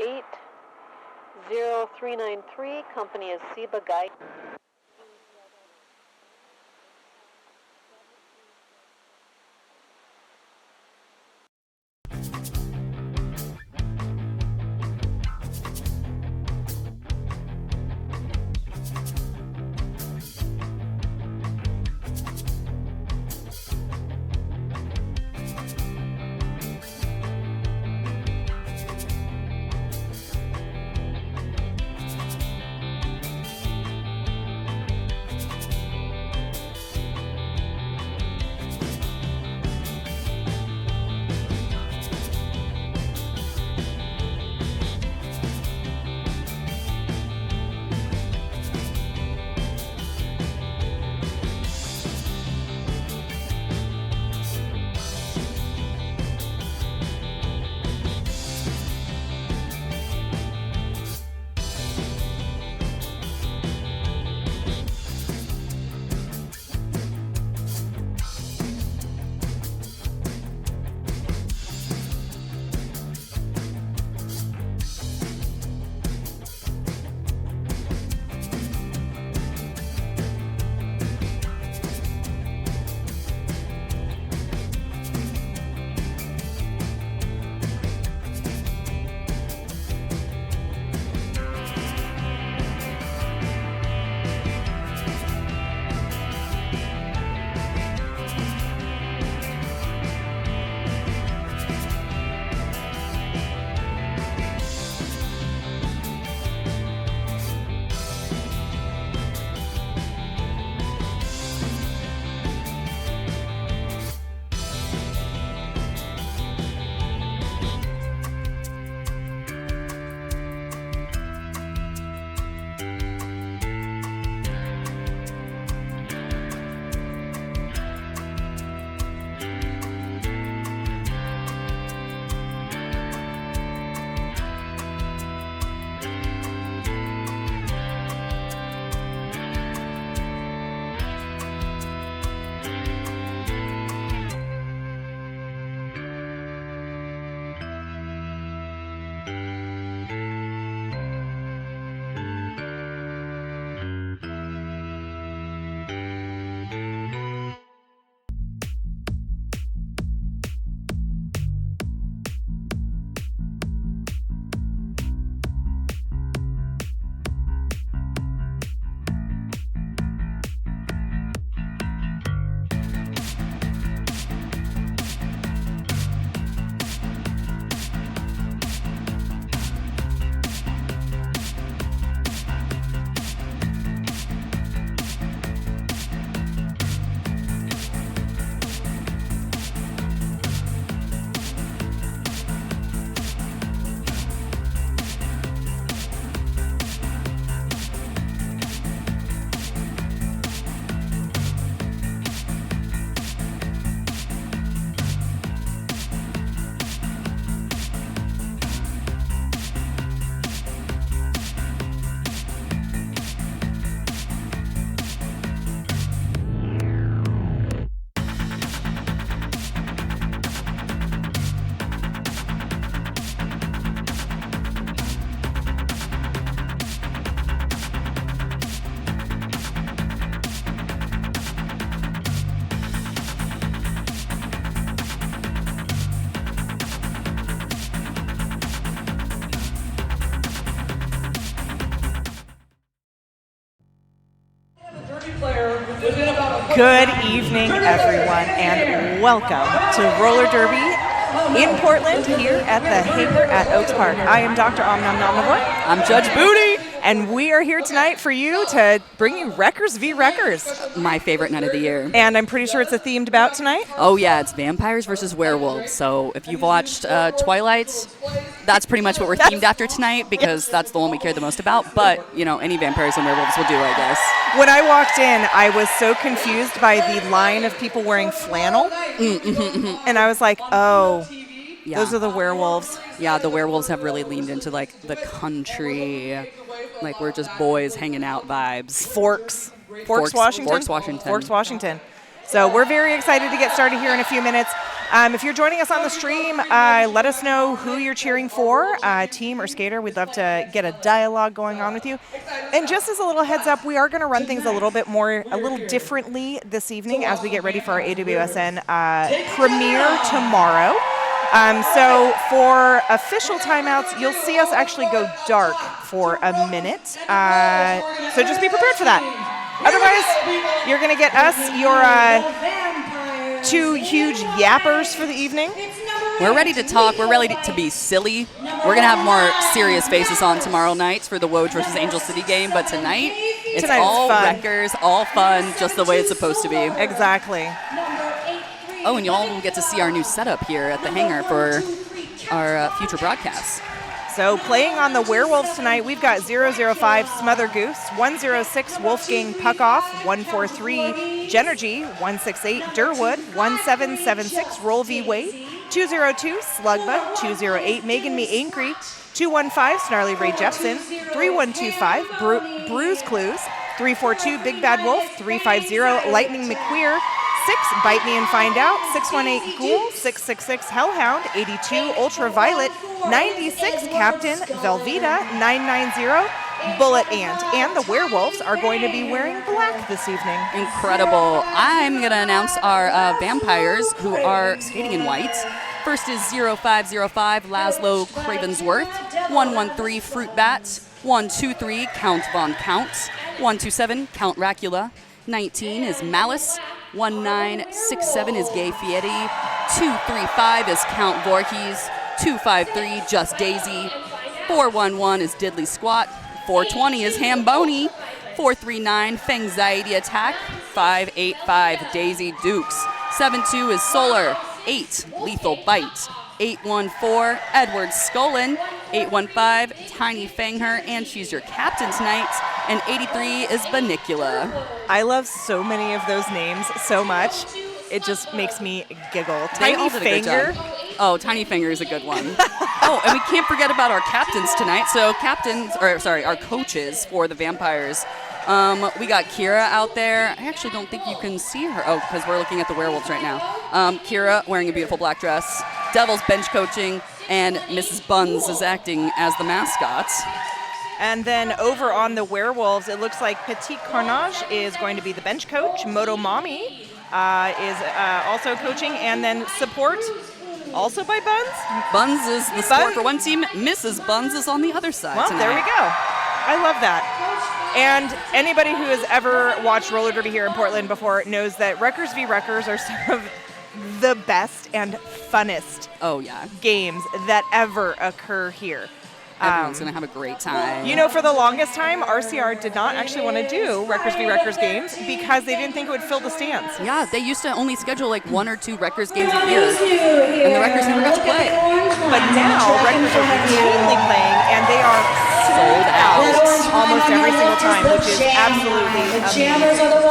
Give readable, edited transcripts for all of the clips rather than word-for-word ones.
080393. Company is Seba Guide. Good evening, everyone, and welcome to Roller Derby in Portland here at the Hager at Oaks Park. I am Dr. Omnivore. I'm Judge Booty. And we are here tonight for you to bring you Wreckers v. Wreckers. My favorite night of the year. And I'm pretty sure it's a themed bout tonight. Oh, yeah, it's vampires versus werewolves. So if you've watched Twilight, that's pretty much what we're themed after tonight because that's the one we care the most about. But, you know, any vampires and werewolves will do, I guess. When I walked in, I was so confused by the line of people wearing flannel. And I was like, oh, yeah. Those are the werewolves. Yeah, the werewolves have really leaned into, like, the country, like, we're just boys hanging out vibes. Forks, Washington. Forks, Washington. So we're very excited to get started here in a few minutes. If you're joining us on the stream, let us know who you're cheering for, team or skater. We'd love to get a dialogue going on with you. And just as a little heads up, we are going to run things a little differently this evening as we get ready for our AWSN premiere tomorrow. So for official timeouts, you'll see us actually go dark for a minute. So just be prepared for that. Otherwise, you're going to get us, your two huge yappers for the evening. We're ready to talk. We're ready to be silly. We're going to have more serious faces on tomorrow night for the Woj versus Angel City game. But tonight, it's all wreckers, all fun, just the way it's supposed to be. Exactly. Oh, and y'all will get to see our new setup here at the hangar for our future broadcasts. So playing on the Werewolves tonight, we've got 005 Smother Goose, 106 Wolfgang Puckoff, 143 Genergy, 168 Durwood, 1776 Roll V Wade, 202 Slugba, 208 Megan Me Angry, 215 Snarly Ray Jepson, 3125 Bruise Clues, 342 Big Bad Wolf, 350 Lightning McQueer, 6 Bite Me and Find Out, 618 Ghoul, 666 Hellhound, 82 Ultraviolet, 96 Captain Velveeta, 990 Bullet Ant. And the Werewolves are going to be wearing black this evening. Incredible. I'm going to announce our vampires who are skating in white. First is 0505 Laszlo Cravensworth, 113 Fruit Bat, 123 Count Von Count, 127 Count Racula, 19 is Malice, 1967 is Gay Fieri, 235 is Count Voorhees, 253 Just Daisy, 411 is Diddley Squat, 420 is Hamboni, 439 Fangxiety Attack, 585 Daisy Dukes, 72 is Solar, 8 Lethal Bite, 814 Edward Scullin, 815 Tiny Fangher, and she's your captain tonight, and 83 is Banicula. I love so many of those names so much. It just makes me giggle. Tiny Finger. Oh, Tiny Finger is a good one. Oh, and we can't forget about our captains tonight. So our coaches for the Vampires. We got Kira out there. I actually don't think you can see her. Oh, because we're looking at the Werewolves right now. Kira wearing a beautiful black dress. Devil's bench coaching, and Mrs. Buns is acting as the mascot. And then over on the Werewolves, it looks like Petit Carnage is going to be the bench coach. Moto Mommy is also coaching, and then support also by Buns. Buns is the support for one team. Mrs. Buns is on the other side tonight. There we go. I love that. And anybody who has ever watched roller derby here in Portland before knows that Wreckers v. Wreckers are some of the best and funnest games that ever occur here. Everyone's going to have a great time. You know, for the longest time, RCR did not actually want to do Wreckers v. Wreckers games because they didn't think it would fill the stands. Yeah, they used to only schedule like 1 or 2 Wreckers games a year, and the Wreckers never got to play. But now, Wreckers are routinely playing, and they are sold out almost every single time, which is absolutely amazing.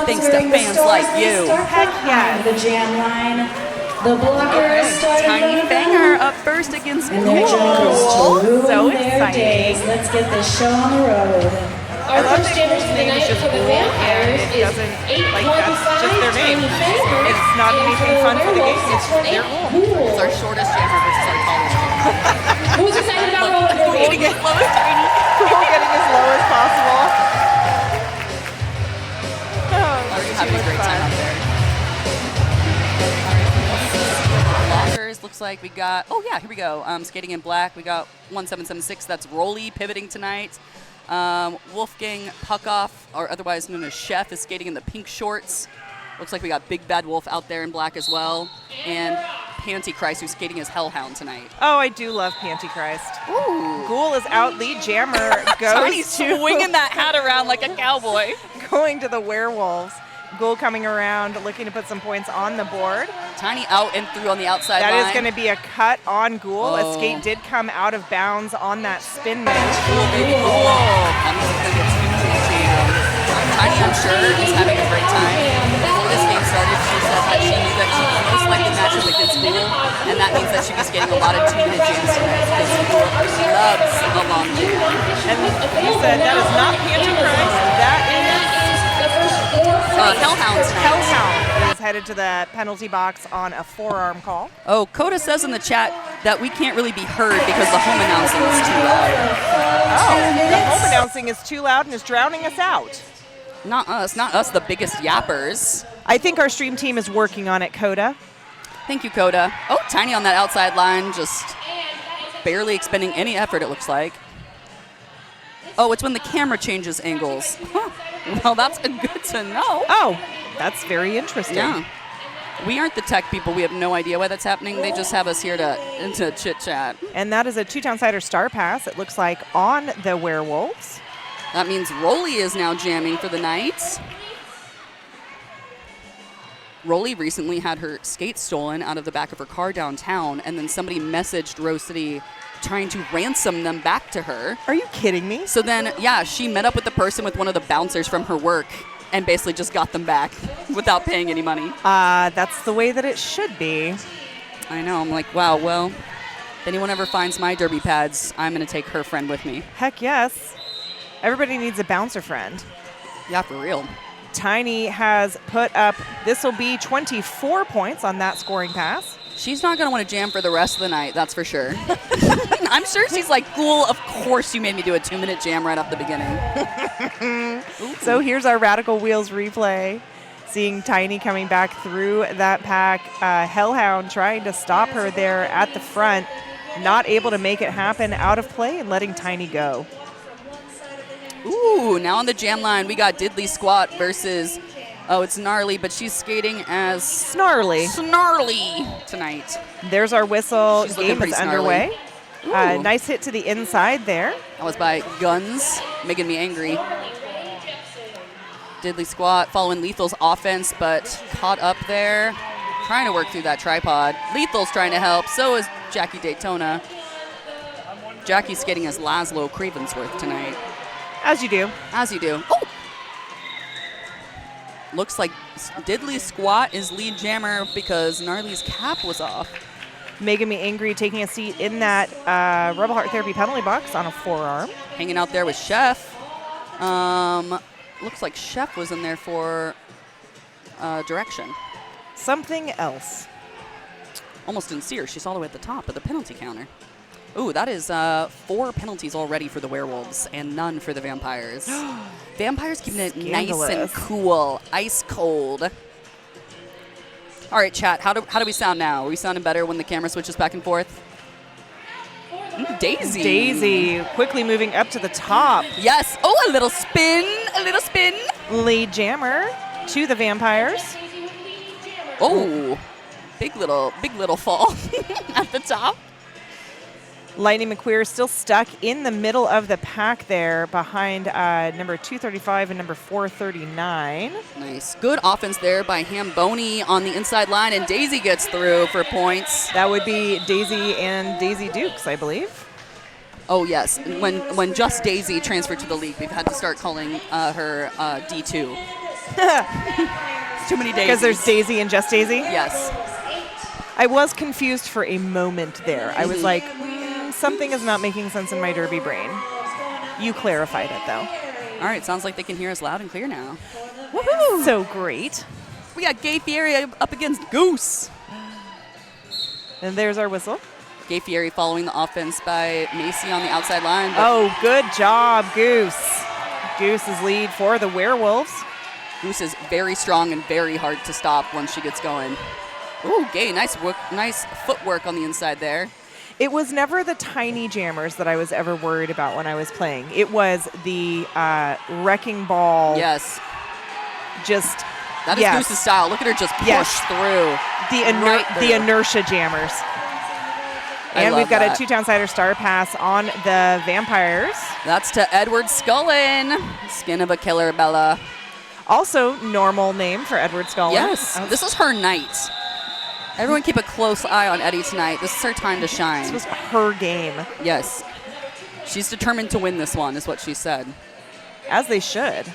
Thanks to fans like you. Heck yeah. The jam line. The blockers starting Tiny Fanger up first against Ghoul. So exciting. Let's get this show on the road. Our first jammers for the night for the Vampires is 815 just their name. It's not anything fun for the game. It's their rule. It's our shortest jammer versus our tallest jammer. Who's excited about roller derby? Getting as low as possible. We're having a great time out there. Looks like we got, here we go. Skating in black, we got 1776. That's Rolly pivoting tonight. Wolfgang Puckoff, or otherwise known as Chef, is skating in the pink shorts. Looks like we got Big Bad Wolf out there in black as well. And Pantychrist, who's skating as Hellhound tonight. Oh, I do love Pantychrist. Ooh. Ghoul is out. Lead jammer goes to swinging that hat around like a cowboy. Going to the Werewolves. Ghoul coming around, looking to put some points on the board. Tiny out and through on the outside line. That is going to be a cut on Ghoul. A skate did come out of bounds on that spin move. Cool, baby, cool. Tiny, I'm sure, is having a great time. Before this game started, she said that she knew that she would most likely match up against Ghoul, and that means that she'd be skating a lot of 2-minute jams tonight because Ghoul loves a long jam. And he said that is not Pantychrist. That is Hellhound tonight. Hellhound is headed to the penalty box on a forearm call. Oh, Coda says in the chat that we can't really be heard because the home announcing is too loud. Oh, the home announcing is too loud and is drowning us out. Not us, the biggest yappers. I think our stream team is working on it, Coda. Thank you, Coda. Oh, Tiny on that outside line, just barely expending any effort, it looks like. Oh, it's when the camera changes angles. Huh. Well, that's good to know. Oh, that's very interesting. Yeah. We aren't the tech people. We have no idea why that's happening. They just have us here to chit-chat. And that is a two-town cider star pass, it looks like, on the Werewolves. That means Rolly is now jamming for the night. Rolly recently had her skates stolen out of the back of her car downtown, and then somebody messaged Rose City trying to ransom them back to her. Are you kidding me? So then, yeah, she met up with the person with one of the bouncers from her work and basically just got them back without paying any money. That's the way that it should be. I know. I'm like, wow, well, if anyone ever finds my derby pads, I'm going to take her friend with me. Heck yes. Everybody needs a bouncer friend. Yeah, for real. Tiny has put up, this will be 24 points on that scoring pass. She's not going to want to jam for the rest of the night, that's for sure. I'm sure she's like, cool, of course you made me do a 2-minute jam right off the beginning. So here's our Radical Wheels replay. Seeing Tiny coming back through that pack. Hellhound trying to stop her there at the front. Not able to make it happen, out of play and letting Tiny go. Ooh, now on the jam line, we got Diddley Squat versus, oh, it's Gnarly, but she's skating as Snarly tonight. There's our whistle. She's looking Game pretty is snarly. underway. Nice hit to the inside there. That was by Guns, making me angry. Diddley Squat following Lethal's offense, but caught up there. Trying to work through that tripod. Lethal's trying to help, so is Jackie Daytona. Jackie's skating as Laszlo Cravensworth tonight. As you do. As you do. Oh! Looks like Diddley Squat is lead jammer because Gnarly's cap was off. Making me angry, taking a seat in that Rebel Heart Therapy penalty box on a forearm. Hanging out there with Chef. Looks like Chef was in there for direction. Something else. Almost didn't see her. She's all the way at the top of the penalty counter. Ooh, that is 4 penalties already for the Werewolves and none for the Vampires. Vampires keeping it nice and cool, ice cold. All right, chat, how do we sound now? Are we sounding better when the camera switches back and forth? Daisy. Daisy quickly moving up to the top. Yes. Oh, a little spin. A little spin. Lead jammer to the Vampires. Oh, big little fall at the top. Lightning McQueer still stuck in the middle of the pack there behind number 235 and number 439. Nice. Good offense there by Hamboni on the inside line, and Daisy gets through for points. That would be Daisy and Daisy Dukes, I believe. Oh, yes. When just Daisy transferred to the league, we've had to start calling her D2. Too many Daisies. Because there's Daisy and just Daisy? Yes. I was confused for a moment there. I was like, something is not making sense in my derby brain. You clarified it, though. All right, sounds like they can hear us loud and clear now. Woohoo! So great. We got Gay Fieri up against Goose. And there's our whistle. Gay Fieri following the offense by Macy on the outside line. Oh, good job, Goose. Goose's lead for the Werewolves. Goose is very strong and very hard to stop once she gets going. Ooh, Gay, nice footwork on the inside there. It was never the tiny jammers that I was ever worried about when I was playing. It was the wrecking ball. Yes. Just, that is Goose's style. Look at her just push through. The inertia jammers. And we've got a 2-town cider star pass on the Vampires. That's to Edward Scullin. Skin of a Killer Bella. Also, normal name for Edward Scullin. Yes. This is her night. Everyone keep a close eye on Eddie tonight. This is her time to shine. This was her game. Yes. She's determined to win this one, is what she said. As they should.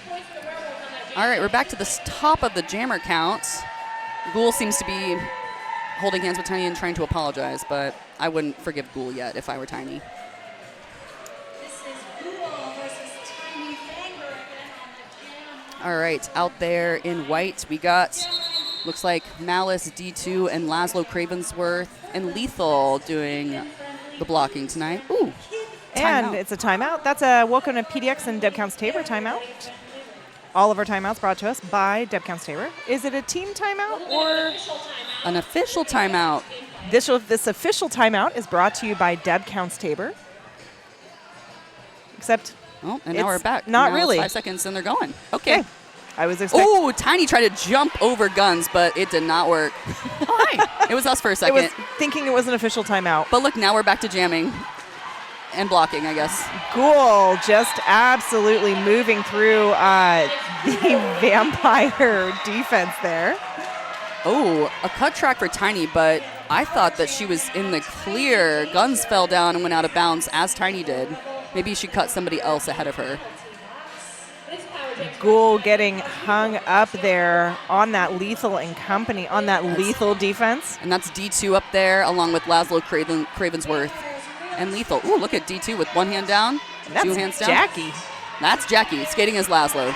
All right, we're back to the top of the jammer counts. Ghoul seems to be holding hands with Tiny and trying to apologize, but I wouldn't forgive Ghoul yet if I were Tiny. All right, out there in white, we got Looks like Malice, D2, and Laszlo Cravensworth and Lethal doing the blocking tonight. Ooh. And timeout. it's a timeout. That's a welcome to PDX and Deb Counts Tabor timeout. All of our timeouts brought to us by Deb Counts Tabor. Is it a team timeout or An official timeout. this official timeout is brought to you by Deb Counts Tabor. Except Oh, and now we're It's back. not Now really. It's 5 seconds and they're going. Okay. I was expecting. Oh, Tiny tried to jump over Guns, but it did not work. Hi. It was us for a I second. was thinking it was an official timeout. But look, now we're back to jamming and blocking, I guess. Ghoul just absolutely moving through the vampire defense there. Oh, a cut track for Tiny, but I thought that she was in the clear. Guns fell down and went out of bounds, as Tiny did. Maybe she cut somebody else ahead of her. Ghoul getting hung up there on that Lethal and company, on that Lethal defense. And that's D2 up there, along with Laszlo Cravensworth and Lethal. Ooh, look at D2 with one hand down, And that's two hands down. Jackie. That's Jackie, skating as Laszlo.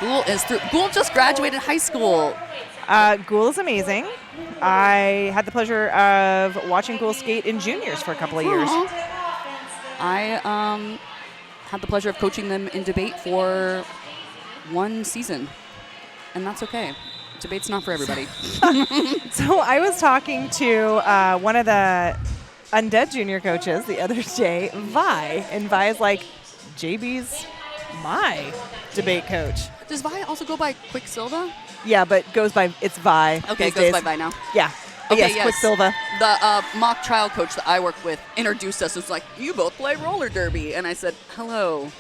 Ghoul is through. Ghoul just graduated high school. Ghoul is amazing. I had the pleasure of watching Ghoul skate in juniors for a couple of years. I had the pleasure of coaching them in debate for one season, and that's okay. Debate's not for everybody. So I was talking to one of the Undead junior coaches the other day, Vi, and Vi is like, JB's my debate coach. Does Vi also go by Quicksilva? Yeah, but it's Vi. Okay, these it goes days. by Vi now. Yeah. But Okay, yes, yes. Quicksilva. The mock trial coach that I work with introduced us. It's like, you both play roller derby, and I said, hello.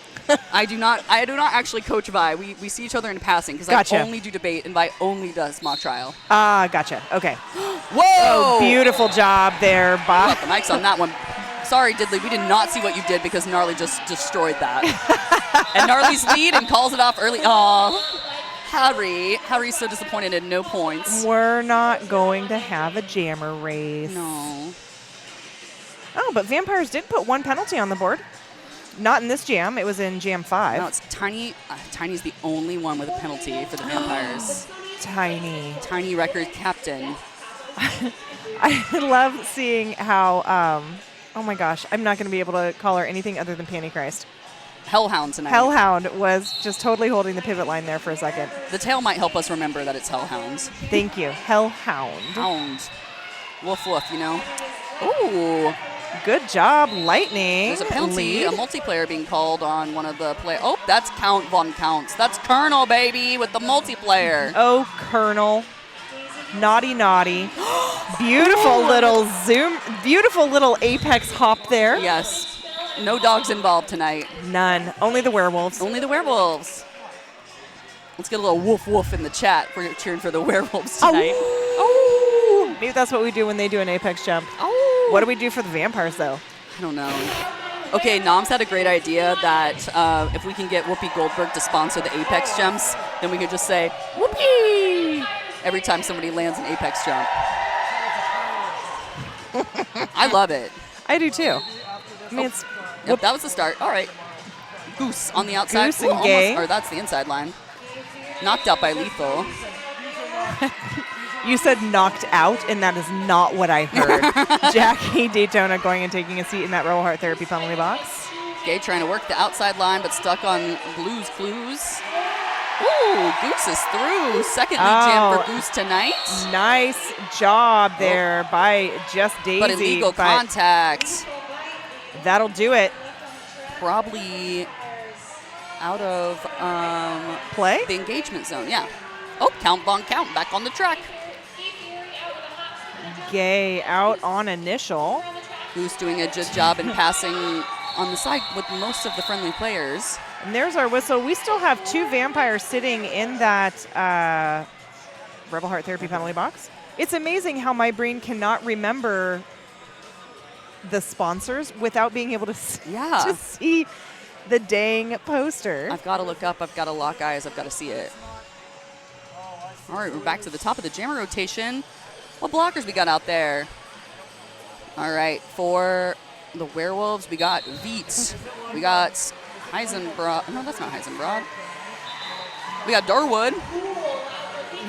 I do not actually coach Vi. We see each other in passing because Gotcha. I only do debate and Vi only does mock trial. Gotcha. Okay. Whoa! Oh, beautiful job there, Got the Vi. mics on that one. Sorry, Diddley, we did not see what you did because Gnarly just destroyed that. And Gnarly's lead and calls it off early. Aw, Harry's so disappointed in no points. We're not going to have a jammer race. No. Oh, but Vampires did put one penalty on the board. Not in this jam. It was in jam 5. No, it's Tiny. Tiny's the only one with a penalty for the Vampires. Tiny. Tiny record captain. I love seeing how, oh my gosh, I'm not going to be able to call her anything other than Panty Christ. Hellhound tonight. Hellhound was just totally holding the pivot line there for a second. The tail might help us remember that it's Hellhound. Thank you. Hellhound. Hound. Woof woof, you know. Ooh. Good job, Lightning. There's a penalty, Lead. a multiplayer being called on one of the play. Oh, that's Count Von Counts. That's Colonel, baby, with the multiplayer. Oh, Colonel. Naughty, naughty. Beautiful little zoom. Beautiful little apex hop there. Yes. No dogs involved tonight. None. Only the werewolves. Only the werewolves. Let's get a little woof woof in the chat. We're cheering for the werewolves tonight. Oh. Maybe that's what we do when they do an apex jump. Oh. What do we do for the vampires, though? I don't know. Okay, Nom's had a great idea that if we can get Whoopi Goldberg to sponsor the Apex jumps, then we could just say, Whoopi! Every time somebody lands an Apex jump. I love it. I do, too. I mean, it's... Yep, that was the start. All right. Goose on the outside. Goose and Gay. Or that's the inside line. Knocked out by Lethal. You said knocked out, and that is not what I heard. Jackie Daytona going and taking a seat in that Rebel Heart Therapy penalty box. Gay trying to work the outside line, but stuck on Blue's clues. Ooh, Goose is through. Second lead jam for Goose tonight. Nice job there by Just Daisy. But illegal contact. That'll do it. Probably out of Play? the engagement zone, yeah. Oh, Count Von Count back on the track. Gay out on initial. Goose doing a good job in passing on the side with most of the friendly players. And there's our whistle. We still have 2 vampires sitting in that Rebel Heart Therapy penalty box. It's amazing how my brain cannot remember the sponsors without being able to, Yeah. to see the dang poster. I've got to look up. I've got to lock eyes. I've got to see it. All right, we're back to the top of the jammer rotation. What blockers we got out there? All right, for the Werewolves, we got Veets. We got Heisenbrod. No, that's not Heisenbrod. We got Darwood.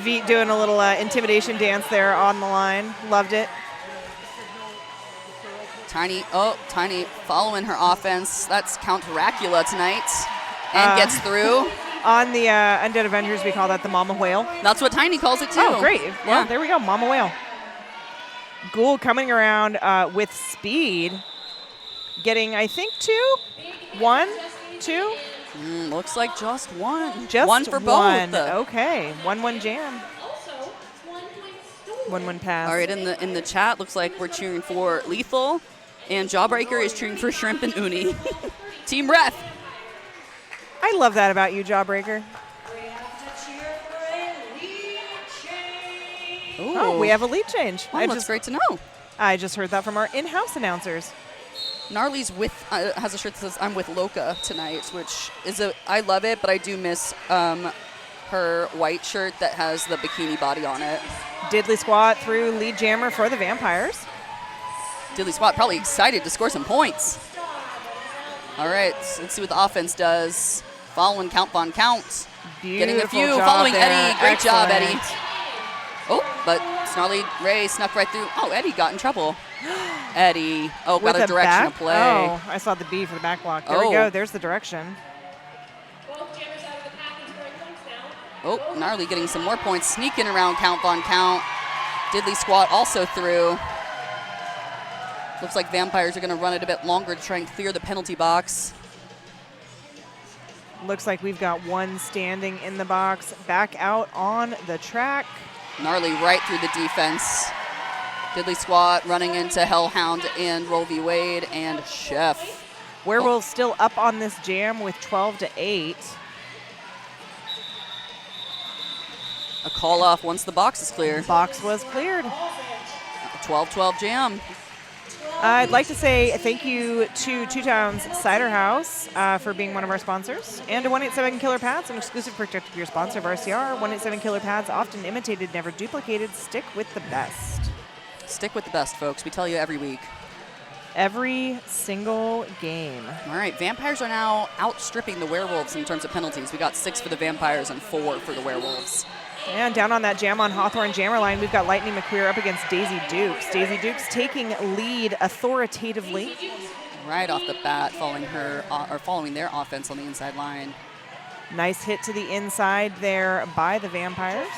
Veet doing a little intimidation dance there on the line. Loved it. Tiny following her offense. That's Count Dracula tonight. And gets through. On the Undead Avengers, we call that the Mama Whale. That's what Tiny calls it, too. Oh, great. Yeah. Well, there we go, Mama Whale. Ghoul coming around with speed. Getting, I think, 2? 1? 2? Looks like just one. Just one for one. both. Okay. 1-1 jam. 1-1 pass. All right, in the chat, looks like we're cheering for Lethal, and Jawbreaker is cheering for Shrimp and Uni. Team Ref. I love that about you, Jawbreaker. Ooh. Oh, we have a lead change. Oh, that's great to know. I just heard that from our in-house announcers. Gnarly's has a shirt that says "I'm with Loca" tonight, which is I love it, but I do miss her white shirt that has the bikini body on it. Diddley Squat through lead jammer for the Vampires. Diddley Squat probably excited to score some points. All right, let's see what the offense does. Following Count Von Count. Beautiful Getting a few. job Following there. Eddie. Great job, Excellent. Eddie. Oh, but Snarly Ray snuck right through. Oh, Eddie got in trouble. Eddie. Oh, got With a direction back? of play. Oh, I saw the B for the back block. There we Oh. go. There's the direction. Oh, Gnarly getting some more points. Sneaking around Count Von Count. Diddley Squat also through. Looks like Vampires are going to run it a bit longer to try and clear the penalty box. Looks like we've got one standing in the box. Back out on the track. Gnarly right through the defense. Diddley Squat running into Hellhound and Roll v. Wade and Chef. Werewolves still up on this jam with 12-8. A call off once the box is clear. Box was cleared. 12-12 jam. I'd like to say thank you to Two Towns Cider House for being one of our sponsors, and to 187 Killer Pads, an exclusive protective gear sponsor of RCR. 187 Killer Pads, often imitated, never duplicated. Stick with the best. Stick with the best, folks. We tell you every week. Every single game. All right, Vampires are now outstripping the Werewolves in terms of penalties. We got 6 for the Vampires and 4 for the Werewolves. And down on that jam on Hawthorne jammer line, we've got Lightning McQueer up against Daisy Dukes. Daisy Dukes taking lead authoritatively. Right off the bat, following their offense on the inside line. Nice hit to the inside there by the Vampires.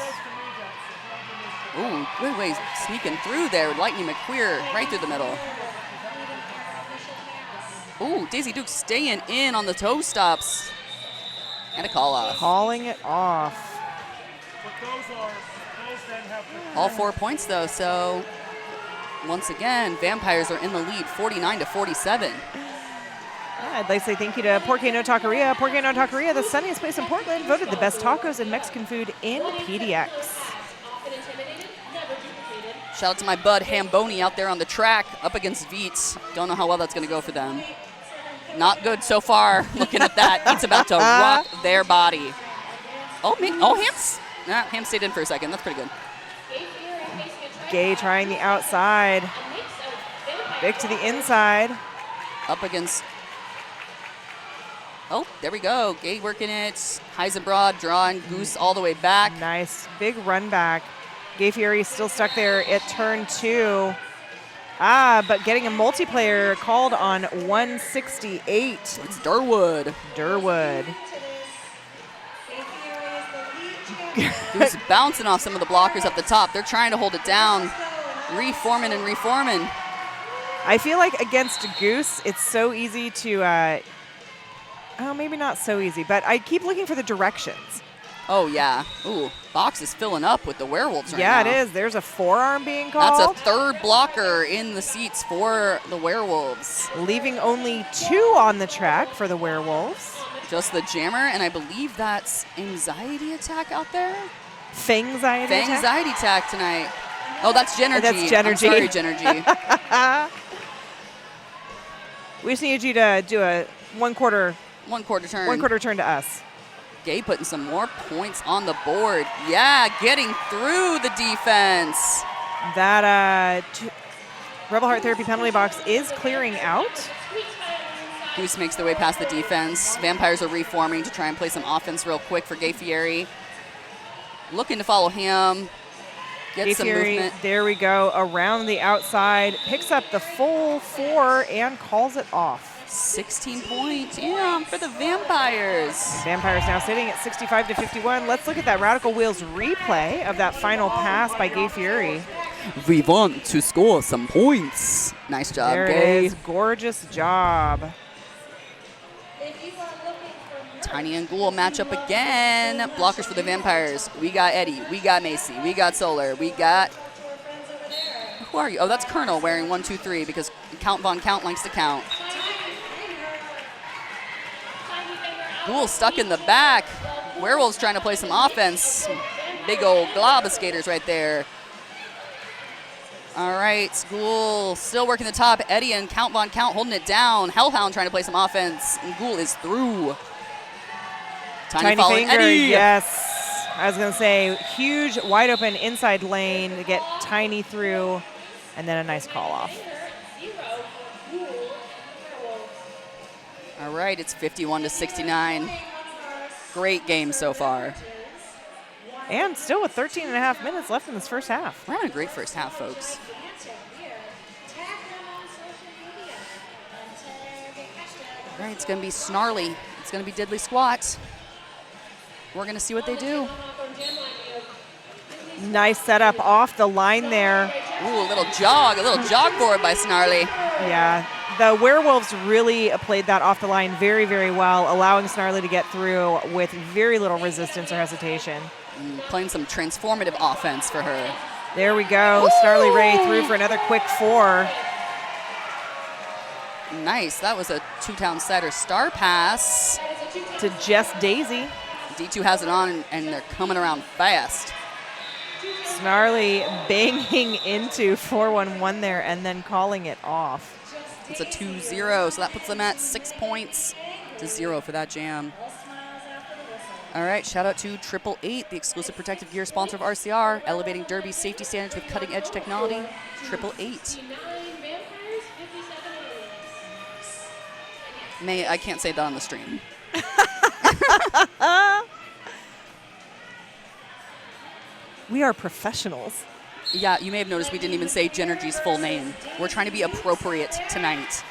Ooh, good way sneaking through there. Lightning McQueer right through the middle. Ooh, Daisy Dukes staying in on the toe stops. And a call off. Calling it off. All 4 points though, so once again, Vampires are in the lead, 49-47. Yeah, I'd like to say thank you to Porque No Taqueria. Porque No Taqueria, the sunniest place in Portland, voted the best tacos and Mexican food in PDX. Shout out to my bud Hamboni out there on the track up against Veets. Don't know how well that's going to go for them. Not good so far. Looking at that, Veets about to rock their body. Ham stayed in for a second. That's pretty good. Gay trying the outside. Vic to the inside. Up against. Oh, there we go. Gay working it. Heisenbrod drawing Goose all the way back. Nice. Big run back. Gay Fury still stuck there at turn 2. But getting a multiplayer called on 168. It's Durwood. Goose bouncing off some of the blockers up the top. They're trying to hold it down. Reforming. I feel like against Goose, it's so easy to, maybe not so easy, but I keep looking for the directions. Oh, yeah. Ooh, box is filling up with the Werewolves right now. Yeah, it is. There's a forearm being called. That's a third blocker in the seats for the Werewolves. Leaving only 2 on the track for the Werewolves. Just the jammer, and I believe that's Anxiety Attack out there? Fangxiety attack? Fangxiety Attack tonight. Oh, that's Genergy. That's Genergy. I'm sorry, Genergy. We just need you to do a one quarter turn to us. Gay putting some more points on the board. Yeah, getting through the defense. That Rebel Heart Therapy penalty box is clearing out. Goose makes their way past the defense. Vampires are reforming to try and play some offense real quick for Gay Fieri. looking to follow him. Get some Fury, movement. there we go, around the outside, picks up the full 4 and calls it off. 16 points, yeah, for the Vampires. Vampires now sitting at 65 to 51. Let's look at that Radical Wheels replay of that final pass by Gay Fury. We want to score some points. Nice job, There Gay. it is, gorgeous job. Tiny and Ghoul match up again. Blockers for the Vampires. We got Eddie. We got Macy. We got Solar. We got... Who are you? Oh, that's Colonel wearing 1, 2, 3 because Count Von Count likes to count. Ghoul stuck in the back. Werewolves trying to play some offense. Big old glob of skaters right there. All right, Ghoul still working the top. Eddie and Count Von Count holding it down. Hellhound trying to play some offense. And Ghoul is through. Tiny following Finger, Eddie. yes. I was going to say, huge, wide open inside lane to get Tiny through, and then a nice call off. All right, it's 51 to 69. Great game so far. And still with 13 and a half minutes left in this first half. We're having a great first half, folks. All right, it's going to be Snarly. It's going to be Diddly Squat. We're going to see what they do. Nice setup off the line there. Ooh, a little jog forward by Snarly. Yeah, the Werewolves really played that off the line very, very well, allowing Snarly to get through with very little resistance or hesitation. Playing some transformative offense for her. There we go. Ooh. Snarly Ray through for another quick 4. Nice. That was a 2-town setter star pass. To just Daisy. D2 has it on, and they're coming around fast. Snarly banging into 4-1-1 there and then calling it off. It's a 2-0, so that puts them at 6 points to 0 for that jam. All right, shout out to 888, the exclusive protective gear sponsor of RCR, elevating derby safety standards with cutting-edge technology. 888. I can't say that on the stream. We are professionals. Yeah, you may have noticed we didn't even say Genergy's full name. We're trying to be appropriate tonight.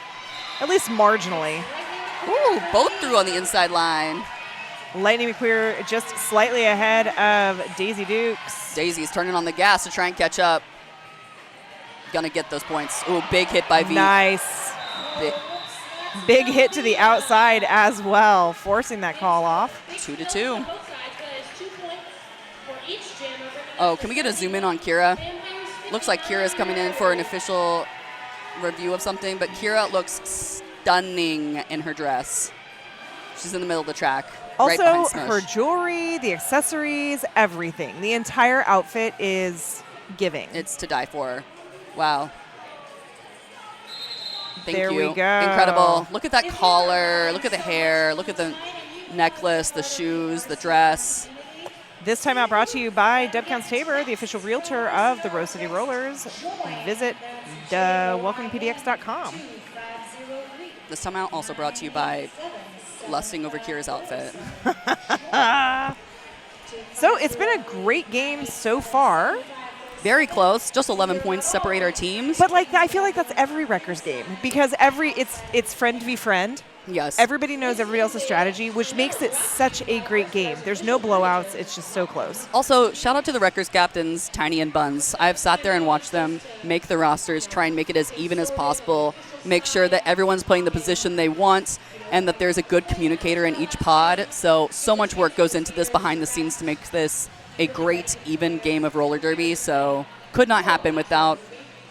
At least marginally. Ooh, both through on the inside line. Lightning McQueer just slightly ahead of Daisy Dukes. Daisy's turning on the gas to try and catch up. Gonna get those points. Ooh, big hit by V. Nice. Big, Big hit to the outside as well, forcing that call off. 2-2. Oh, can we get a zoom in on Kira? Looks like Kira's coming in for an official review of something, but Kira looks stunning in her dress. She's in the middle of the track. Right behind Also, Smush. her jewelry, the accessories, everything. The entire outfit is giving. It's to die for. Wow. Thank There you. we go. Incredible. Look at that collar. Look at the hair. Look at the necklace, the shoes, the dress. This time out brought to you by Deb Counts Tabor, the official realtor of the Rose City Rollers. Visit welcomepdx.com. This time out also brought to you by lusting over Kira's outfit. So it's been a great game so far. Very close. Just 11 points separate our teams. But like I feel like that's every Wreckers game because it's friend v friend. Yes. Everybody knows everybody else's strategy, which makes it such a great game. There's no blowouts. It's just so close. Also, shout out to the Wreckers captains, Tiny and Buns. I've sat there and watched them make the rosters, try and make it as even as possible, make sure that everyone's playing the position they want, and that there's a good communicator in each pod. So much work goes into this behind the scenes to make this a great, even game of roller derby. So could not happen without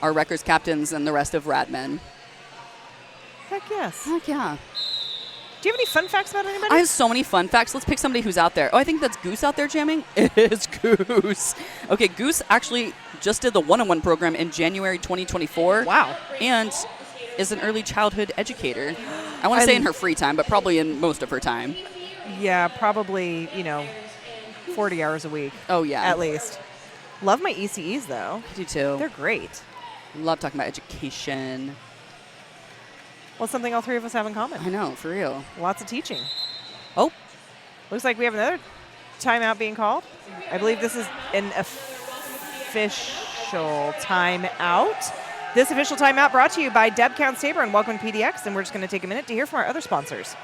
our Wreckers captains and the rest of Radmen. Heck yes. Heck yeah. Do you have any fun facts about anybody? I have so many fun facts. Let's pick somebody who's out there. Oh, I think that's Goose out there jamming. It is Goose. Okay, Goose actually just did the one-on-one program in January 2024. Wow. And is an early childhood educator. I want to say in her free time, but probably in most of her time. Yeah, probably, 40 hours a week. Oh, yeah. At least. Love my ECEs, though. I do, too. They're great. Love talking about education. Well, something all three of us have in common. I know, for real. Lots of teaching. Oh, Looks like we have another timeout being called. I believe this is an official timeout. This official timeout brought to you by Deb Counts Tabor and Welcome to PDX, and we're just going to take a minute to hear from our other sponsors.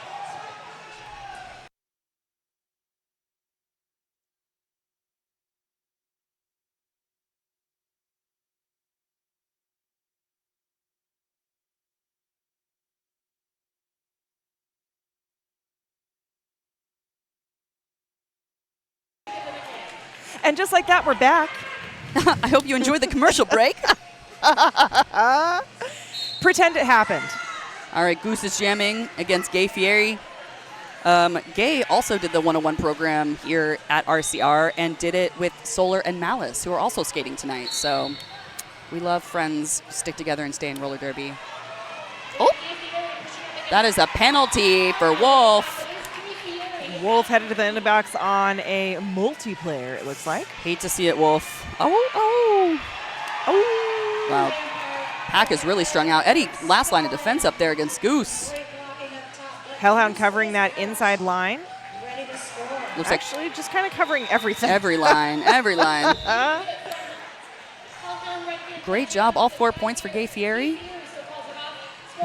And just like that, we're back. I hope you enjoyed the commercial break. Pretend it happened. All right, Goose is jamming against Gay Fieri. Gay also did the 101 program here at RCR and did it with Solar and Malice, who are also skating tonight. So we love friends who stick together and stay in roller derby. Oh, that is a penalty for Wolf. Wolf headed to the end of box on a multiplayer, it looks like. Hate to see it, Wolf. Oh. Wow. Pack is really strung out. Eddie, last line of defense up there against Goose. Hellhound covering that inside line. Looks Actually, just kind of covering everything. every line. Great job. All 4 points for Gay Fieri.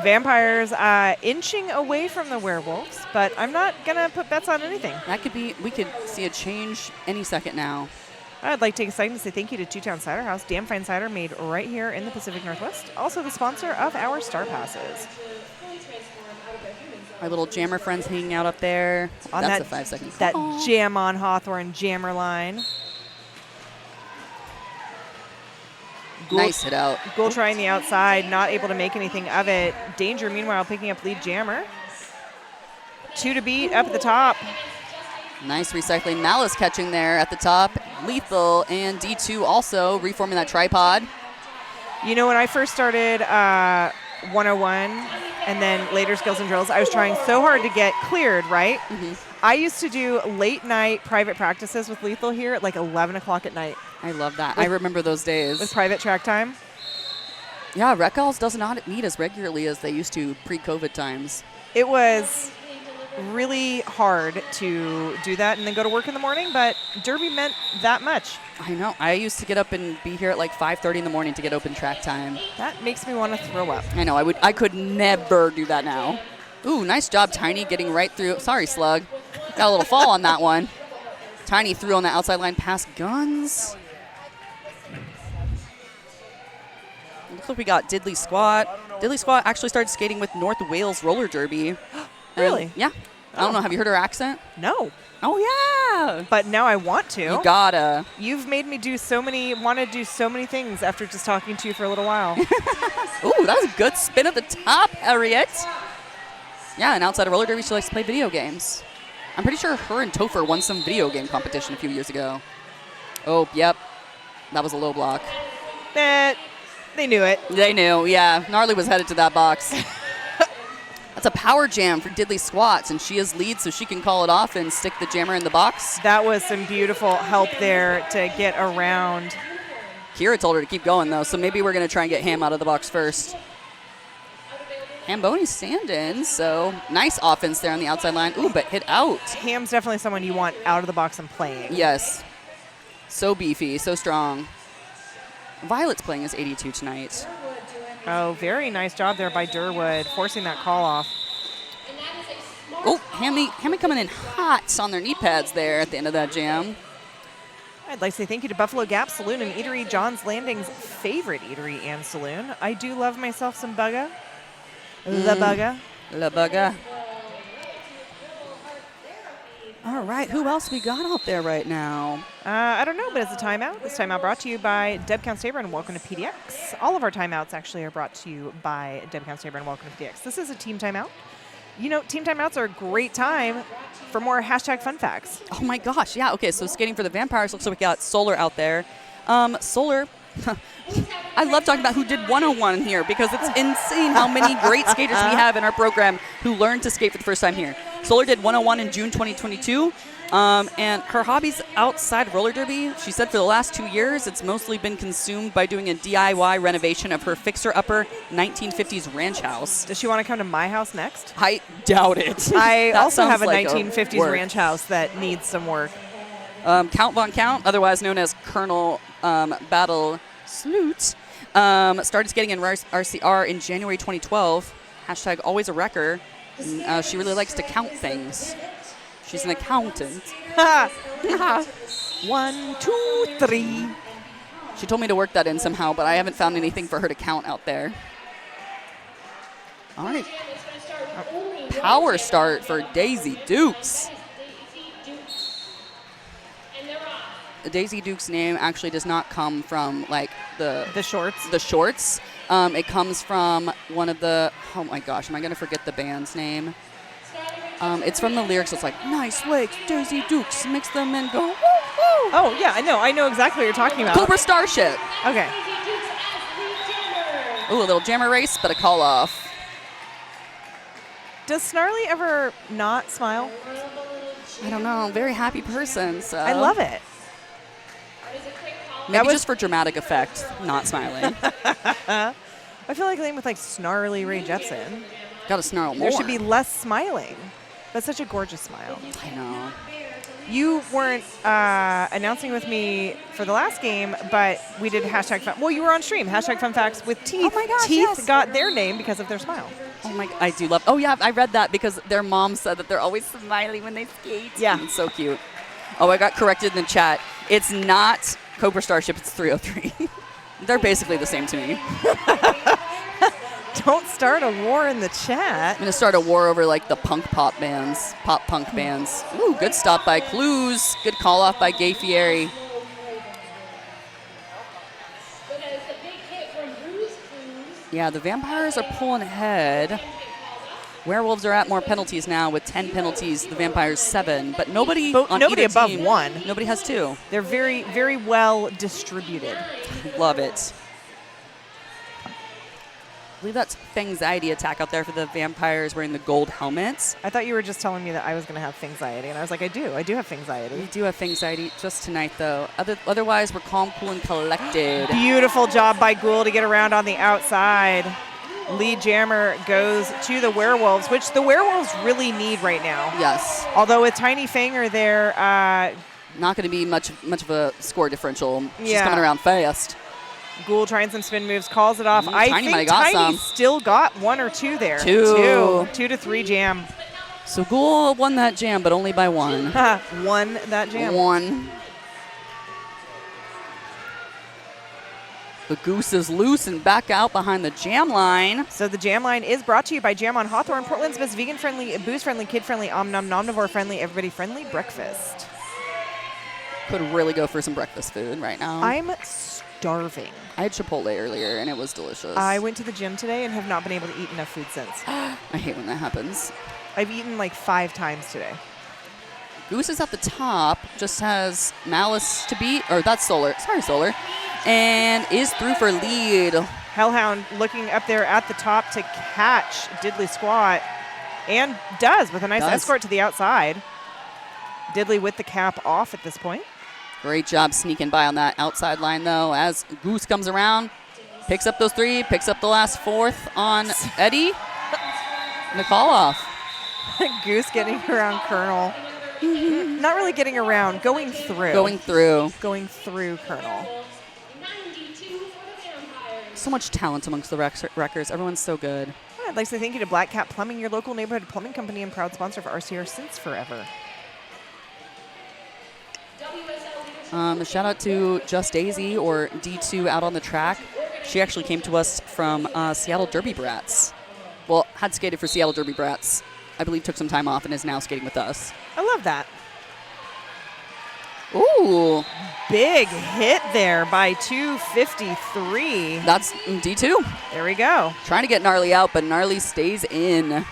Vampires inching away from the Werewolves, but I'm not going to put bets on anything. That could be, we could see a change any second now. I'd like to take a second to say thank you to Two Town Cider House, damn fine cider made right here in the Pacific Northwest. Also the sponsor of our Star Passes. Our little jammer friends hanging out up there. On That's that, a 5 second. That Jam on Hawthorne jammer line. Nice hit out. Goal trying the outside, not able to make anything of it. Danger, meanwhile, picking up lead jammer. 2 to beat up at the top. Nice recycling. Malice catching there at the top. Lethal and D2 also reforming that tripod. You know, when I first started 101 and then later skills and drills, I was trying so hard to get cleared, right? Mm-hmm. I used to do late night private practices with Lethal here at like 11 o'clock at night. I love that. I remember those days. With private track time. Yeah, Rec Galls does not meet as regularly as they used to pre-COVID times. It was really hard to do that and then go to work in the morning, but Derby meant that much. I know. I used to get up and be here at like 5:30 in the morning to get open track time. That makes me want to throw up. I know. I could never do that now. Ooh, nice job, Tiny, getting right through. Sorry, Slug. Got a little fall on that one. Tiny threw on the outside line past Guns. Looks like we got Diddley Squat. Diddley Squat actually started skating with North Wales Roller Derby. Really? Yeah. I don't know. Have you heard her accent? No. Oh, yeah. But now I want to. You gotta. You've made me want to do so many things after just talking to you for a little while. Ooh, that was a good spin at the top, Harriet. Yeah, and outside of roller derby, she likes to play video games. I'm pretty sure her and Topher won some video game competition a few years ago. Oh, yep. That was a low block. They knew it. They knew, yeah. Gnarly was headed to that box. That's a power jam for Diddley Squats, and she is lead, so she can call it off and stick the jammer in the box. That was some beautiful help there to get around. Kira told her to keep going, though, so maybe we're going to try and get Ham out of the box first. Hamboni's standing, so nice offense there on the outside line. Ooh, but hit out. Ham's definitely someone you want out of the box and playing. Yes. So beefy, so strong. Violet's playing as 82 tonight. Oh, very nice job there by Durwood, forcing that call off. Oh, Hammy coming in hot on their knee pads there at the end of that jam. I'd like to say thank you to Buffalo Gap Saloon and Eatery, John's Landing's favorite eatery and saloon. I do love myself some bugga. La bugga. La bugga. All right, who else we got out there right now? I don't know, but it's a timeout. This timeout brought to you by Deb Counts Tabor and Welcome to PDX. All of our timeouts actually are brought to you by Deb Counts Tabor and Welcome to PDX. This is a team timeout. You know, team timeouts are a great time for more hashtag fun facts. Oh my gosh, yeah. Okay, so skating for the Vampires, looks like we got Solar out there. Solar, I love talking about who did 101 here because it's insane how many great skaters we have in our program who learned to skate for the first time here. Solar did 101 in June 2022. And her hobbies outside roller derby, she said for the last 2 years, it's mostly been consumed by doing a DIY renovation of her fixer-upper 1950s ranch house. Does she want to come to my house next? I doubt it. I That also have sounds a like 1950s work. ranch house that needs some work. Count Von Count, otherwise known as Colonel Battle Sloot, started skating in RCR in January 2012. Hashtag always a wrecker. She really likes to count things. She's an accountant. 1, 2, 3. She told me to work that in somehow, but I haven't found anything for her to count out there. All right. Power start for Daisy Dukes. Daisy Duke's name actually does not come from like the shorts. The shorts. It comes from one of the, oh my gosh, am I going to forget the band's name? It's from the lyrics. It's like, nice legs, Daisy Dukes, mix them and go, woo, woo. Oh, yeah, I know exactly what you're talking about. Cobra Starship. Okay. Ooh, a little jammer race, but a call off. Does Snarly ever not smile? I don't know. Very happy person, so. I love it. Maybe just for dramatic effect, not smiling. I feel like a name with like Snarly Ray Jepsen. Gotta snarl more. There should be less smiling. That's such a gorgeous smile. I know. You weren't announcing with me for the last game, but we did hashtag fun. Well, you were on stream. Hashtag fun facts with Teeth. Oh my gosh, Teeth yes. got their name because of their smile. Oh my, I do love. Oh yeah, I read that because their mom said that they're always smiling when they skate. Yeah, it's so cute. Oh, I got corrected in the chat. It's not Cobra Starship. It's 303. They're basically the same to me. Don't start a war in the chat. I'm gonna start a war over like the punk pop bands, pop punk bands. Ooh, good stop by Clues. Good call off by Gay Fieri. Yeah, the Vampires are pulling ahead. Werewolves are at more penalties now with 10 penalties. The Vampires 7, but nobody on nobody either above team. 1. Nobody has 2. They're very, very well distributed. Love it. I believe that's Fangxiety attack out there for the Vampires wearing the gold helmets. I thought you were just telling me that I was going to have Fangxiety, and I was like, I do have Fangxiety. We do have Fangxiety just tonight, though. Otherwise, we're calm, cool, and collected. Beautiful job by Ghoul to get around on the outside. Lead jammer goes to the Werewolves, which the Werewolves really need right now. Yes. Although with Tiny Fanger there, not going to be much of a score differential. She's Yeah. coming around fast. Ghoul trying some spin moves, calls it off. I Tiny might think have got Tiny some. still got 1 or 2 there. 2. 2 to 3 jam. So Ghoul won that jam, but only by 1. Won that jam. 1. The Goose is loose and back out behind the jam line. So the jam line is brought to you by Jam on Hawthorne, Portland's best vegan-friendly, booze-friendly, kid-friendly, omnivore-friendly, everybody-friendly breakfast. Could really go for some breakfast food right now. I'm starving. I had Chipotle earlier, and it was delicious. I went to the gym today and have not been able to eat enough food since. I hate when that happens. I've eaten like 5 times today. Goose is at the top, just has Malice to beat, or that's Solar. Sorry, Solar. And is through for lead. Hellhound looking up there at the top to catch Diddley Squat, and does with a nice escort to the outside. Diddley with the cap off at this point. Great job sneaking by on that outside line, though, as Goose comes around, picks up those 3, picks up the last 4th on Eddie. And the call off. Goose getting around Colonel. Not really getting around, going through. Going through Colonel. So much talent amongst the wreckers. Everyone's so good. I'd like to say thank you to Black Cat Plumbing, your local neighborhood plumbing company and proud sponsor of RCR since forever. Shout out to Just Daisy, or D2 out on the track. She actually came to us from Seattle Derby Brats. Well, had skated for Seattle Derby Brats. I believe took some time off and is now skating with us. I love that. Ooh. Big hit there by 253. That's D2. There we go. Trying to get Gnarly out, but Gnarly stays in.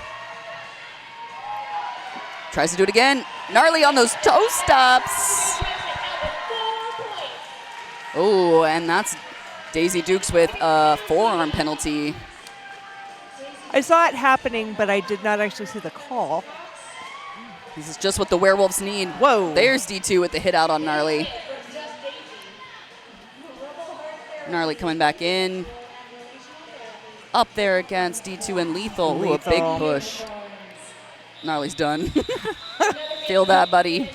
Tries to do it again. Gnarly on those toe stops. Oh, and that's Daisy Dukes with a forearm penalty. I saw it happening, but I did not actually see the call. This is just what the Werewolves need. Whoa. There's D2 with the hit out on Gnarly. Gnarly coming back in. Up there against D2 and Lethal. Ooh, a big push. Gnarly's done. Feel that, buddy.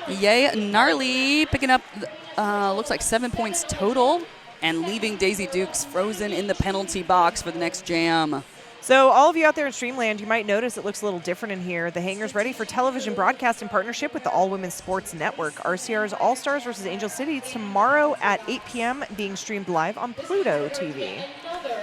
Yay, Gnarly picking up, looks like 7 points total and leaving Daisy Dukes frozen in the penalty box for the next jam. So all of you out there in Streamland, you might notice it looks a little different in here. The hangar's ready for television broadcast in partnership with the All Women's Sports Network. RCR's All-Stars versus Angel City tomorrow at 8 p.m. being streamed live on Pluto TV.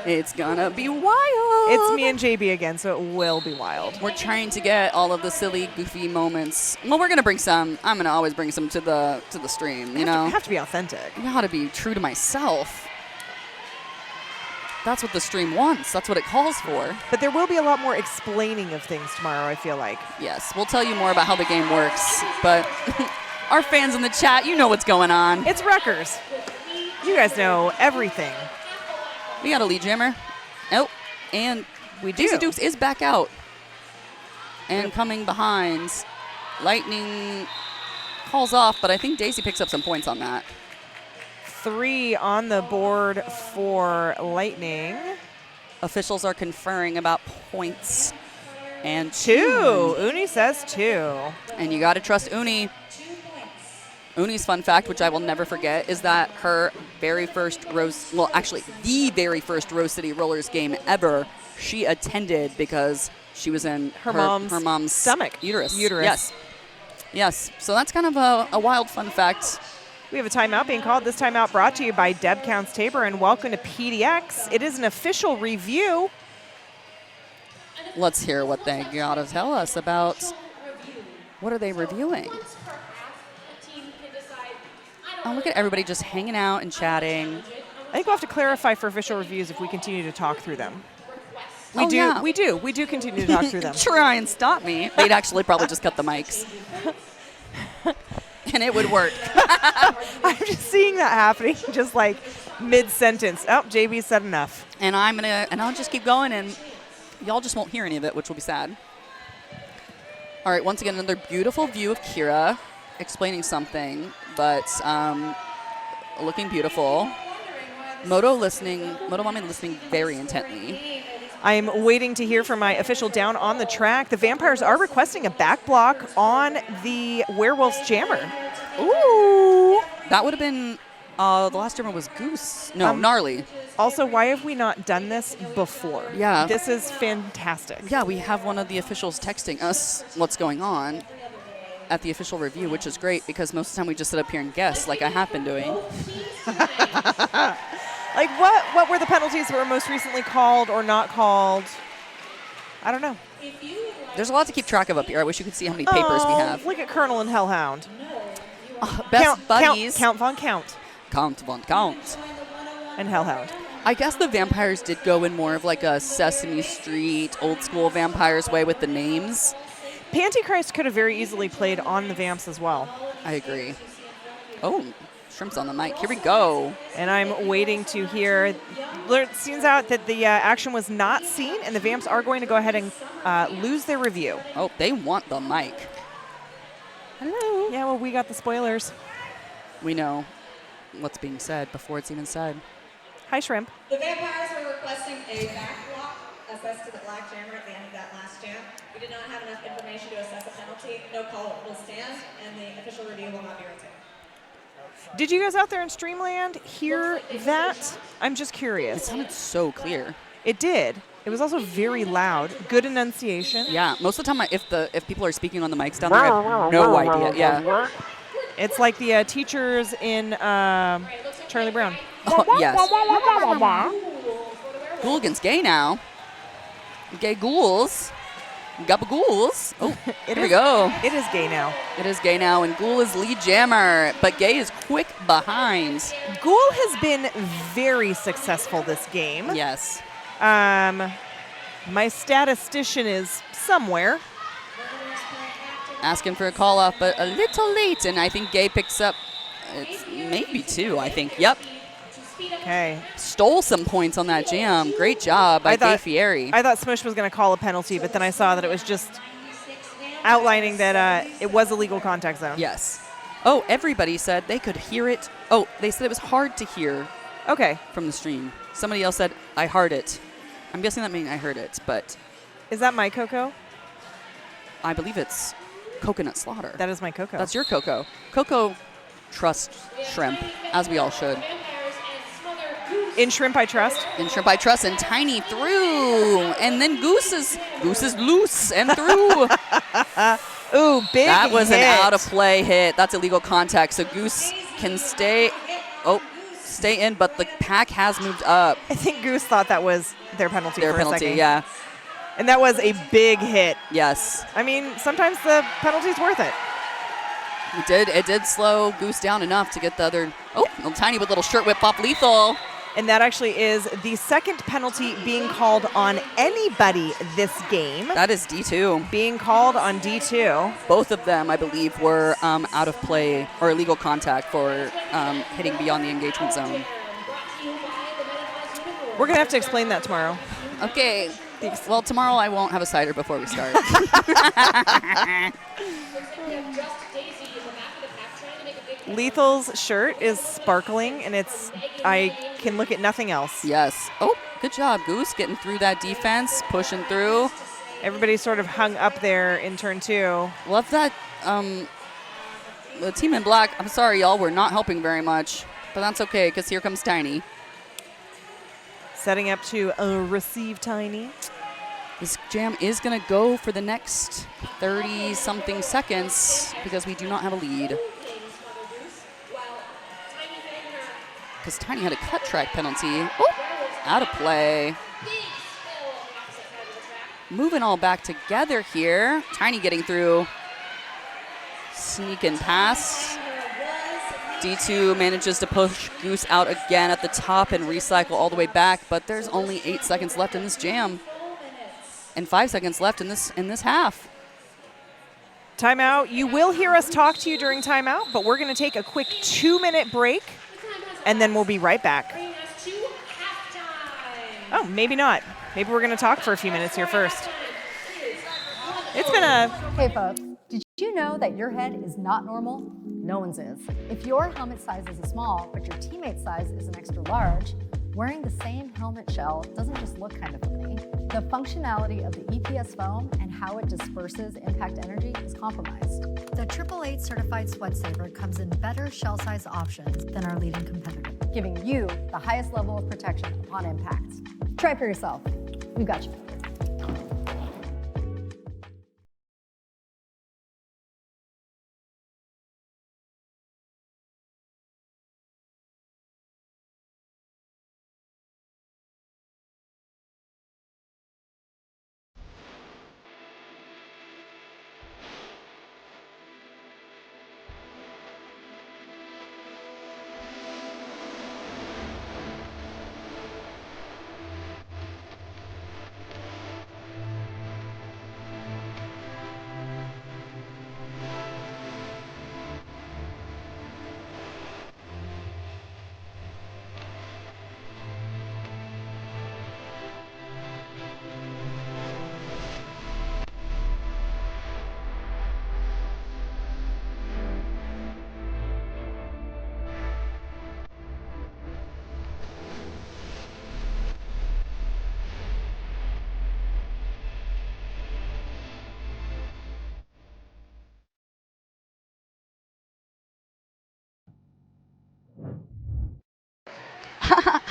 It's gonna be wild. It's me and JB again, so it will be wild. We're trying to get all of the silly, goofy moments. Well, we're gonna bring some. I'm gonna always bring some to the stream. You know, I have to be authentic. I know how to be true to myself. That's what the stream wants. That's what it calls for. But there will be a lot more explaining of things tomorrow, I feel like. Yes, we'll tell you more about how the game works. But our fans in the chat, you know what's going on. It's Wreckers. You guys know everything. We got a lead jammer. Oh, and We do. Daisy Dukes is back out. And coming behind. Lightning calls off, but I think Daisy picks up some points on that. 3 on the board for Lightning. Officials are conferring about points. And 2. Uni says 2. And you got to trust Uni. Uni's fun fact, which I will never forget, is that her very first the very first Rose City Rollers game ever, she attended because she was in her mom's stomach. Uterus. Uterus. Yes. So that's kind of a wild fun fact. We have a timeout being called. This timeout brought to you by Deb Counts Tabor, and welcome to PDX. It is an official review. Let's hear what they got to tell us about. What are they reviewing? Oh, look at everybody just hanging out and chatting. I think we'll have to clarify for official reviews if we continue to talk through them. We do continue to talk through them. Try and stop me. They'd actually probably just cut the mics. And it would work. I'm just seeing that happening, just like mid-sentence. Oh, JB said enough. And I'll just keep going, and y'all just won't hear any of it, which will be sad. All right, once again, another beautiful view of Kira explaining something, but looking beautiful. Moto Mommy listening very intently. I'm waiting to hear from my official down on the track. The Vampires are requesting a back block on the Werewolves jammer. Ooh. That would have been, the last jammer was Goose. No, Gnarly. Also, why have we not done this before? Yeah. This is fantastic. Yeah, we have one of the officials texting us what's going on at the official review, which is great because most of the time we just sit up here and guess like I have been doing. Like, what were the penalties that were most recently called or not called? I don't know. There's a lot to keep track of up here. I wish you could see how many papers we have. Look at Colonel and Hellhound. Best buddies. Count Von Count. Count Von Count. And Hellhound. I guess the Vampires did go in more of like a Sesame Street, old school Vampires way with the names. Pantychrist could have very easily played on the Vamps as well. I agree. Oh, Shrimp's on the mic. Here we go. And I'm waiting to hear. It seems out that the action was not seen, and the Vamps are going to go ahead and lose their review. Oh, they want the mic. Hello. Yeah, well, we got the spoilers. We know what's being said before it's even said. Hi, Shrimp. The Vampires are requesting a back block assessed to the Black Jammer at the end of that last jam. We did not have enough information to assess a penalty. No call will stand, and the official review will not be retained. Did you guys out there in Streamland hear that? I'm just curious. It sounded so clear. It did. It was also very loud. Good enunciation. Yeah, most of the time, if people are speaking on the mics down there, I have no idea. Yeah. It's like the teachers in Charlie Brown. Oh, yes. Ghoul against gay now. Gay ghouls. Gabagools. Oh, here we go. It is gay now. It is gay now, and Ghoul is lead jammer, but Gay is quick behind. Ghoul has been very successful this game. Yes. My statistician is somewhere. Asking for a call off, but a little late, and I think Gay picks up. It's maybe 2, I think. Yep. Okay. Stole some points on that jam. Great job by Gay Fieri. I thought Smush was going to call a penalty, but then I saw that it was just outlining that it was a legal contact zone. Yes. Oh, everybody said they could hear it. Oh, they said it was hard to hear. Okay. From the stream. Somebody else said, I heard it. I'm guessing that means I heard it, but. Is that my Coco? I believe it's coconut slaughter. That is my Coco. That's your Coco. Coco trusts shrimp, as we all should. In shrimp, I trust. In shrimp, I trust, and Tiny through. And then Goose is loose and through. Ooh, big That was hit. an out-of-play hit. That's illegal contact, so Goose can stay in, but the pack has moved up. I think Goose thought that was their penalty Their for penalty, a second. yeah. And that was a big hit. Yes. I mean, sometimes the penalty's worth it. It did slow Goose down enough to get the other, little Tiny with little shirt whip off Lethal. And that actually is the second penalty being called on anybody this game. That is D2. Being called on D2. Both of them, I believe, were out of play or illegal contact for hitting beyond the engagement zone. We're going to have to explain that tomorrow. Okay. Well, tomorrow I won't have a cider before we start. Lethal's shirt is sparkling, and I can look at nothing else. Yes. Oh, good job, Goose, getting through that defense, pushing through. Everybody's sort of hung up there in turn 2. Love that. The team in black, I'm sorry, y'all, we're not helping very much, but that's okay, because here comes Tiny. Setting up to receive Tiny. This jam is going to go for the next 30-something seconds because we do not have a lead. Because Tiny had a cut track penalty. Oh, out of play. Moving all back together here. Tiny getting through. Sneaking past. D2 manages to push Goose out again at the top and recycle all the way back, but there's only 8 seconds left in this jam. And 5 seconds left in this half. Timeout. You will hear us talk to you during timeout, but we're going to take a quick 2-minute break, and then we'll be right back. Oh, maybe not. Maybe we're going to talk for a few minutes here first. It's been a... Hey folks, did you know that your head is not normal? No one's is. If your helmet size is a small, but your teammate's size is an extra large, wearing the same helmet shell doesn't just look kind of funny. The functionality of the EPS foam and how it disperses impact energy is compromised. The 888 certified sweat saver comes in better shell size options than our leading competitor, giving you the highest level of protection upon impact. Try it for yourself. We've got you.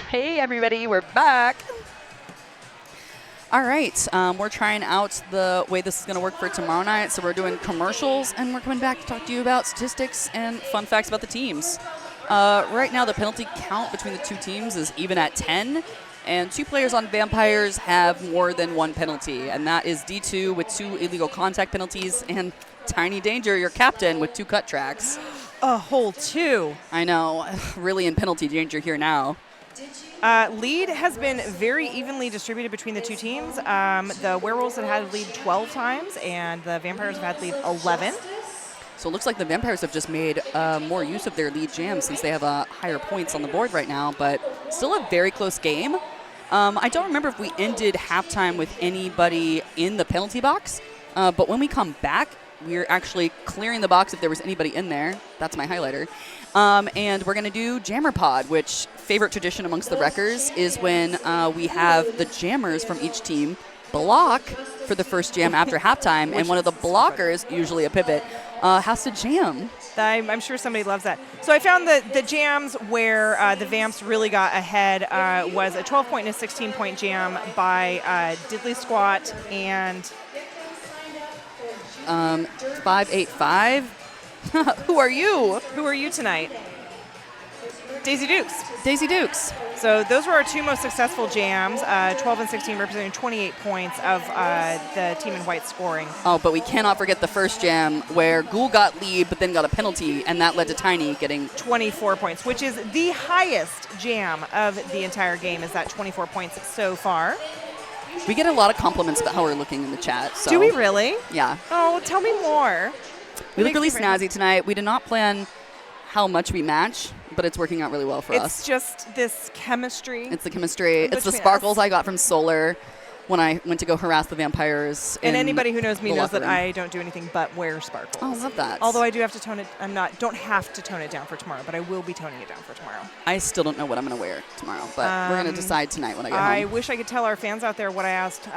Hey everybody, we're back. All right, we're trying out the way this is going to work for tomorrow night. So we're doing commercials, and we're coming back to talk to you about statistics and fun facts about the teams. Right now, the penalty count between the two teams is even at 10, and 2 players on Vampires have more than 1 penalty, and that is D2 with 2 illegal contact penalties, and Tiny Danger, your captain, with 2 cut tracks. A whole 2. I know, really in penalty danger here now. Lead has been very evenly distributed between the two teams. The Werewolves have had lead 12 times, and the Vampires have had lead 11. So it looks like the Vampires have just made more use of their lead jam since they have higher points on the board right now, but still a very close game. I don't remember if we ended halftime with anybody in the penalty box, but when we come back, we're actually clearing the box if there was anybody in there. That's my highlighter. And we're going to do Jammer Pod, which favorite tradition amongst the Wreckers is when we have the jammers from each team block for the first jam after halftime, and one of the blockers, usually a pivot, has to jam. I'm sure somebody loves that. So I found the jams where the Vamps really got ahead was a 12-point and a 16-point jam by Diddley Squat and 585. Who are you? Who are you tonight? Daisy Dukes. Daisy Dukes. So those were our two most successful jams, 12 and 16 representing 28 points of the team in white scoring. Oh, but we cannot forget the first jam where Ghoul got lead but then got a penalty, and that led to Tiny getting 24 points, which is the highest jam of the entire game, is that 24 points so far. We get a lot of compliments about how we're looking in the chat. So. Do we really? Yeah. Oh, tell me more. We look really snazzy tonight. We did not plan how much we match, but it's working out really well for us. It's just this chemistry. It's the chemistry. It's the sparkles I got from Solar when I went to go harass the vampires. And anybody who knows me knows that I don't do anything but wear sparkles. Oh, I love that. Although I do have to tone it. Don't have to tone it down for tomorrow, but I will be toning it down for tomorrow. I still don't know what I'm going to wear tomorrow, but we're going to decide tonight when I get home. I wish I could tell our fans out there what I asked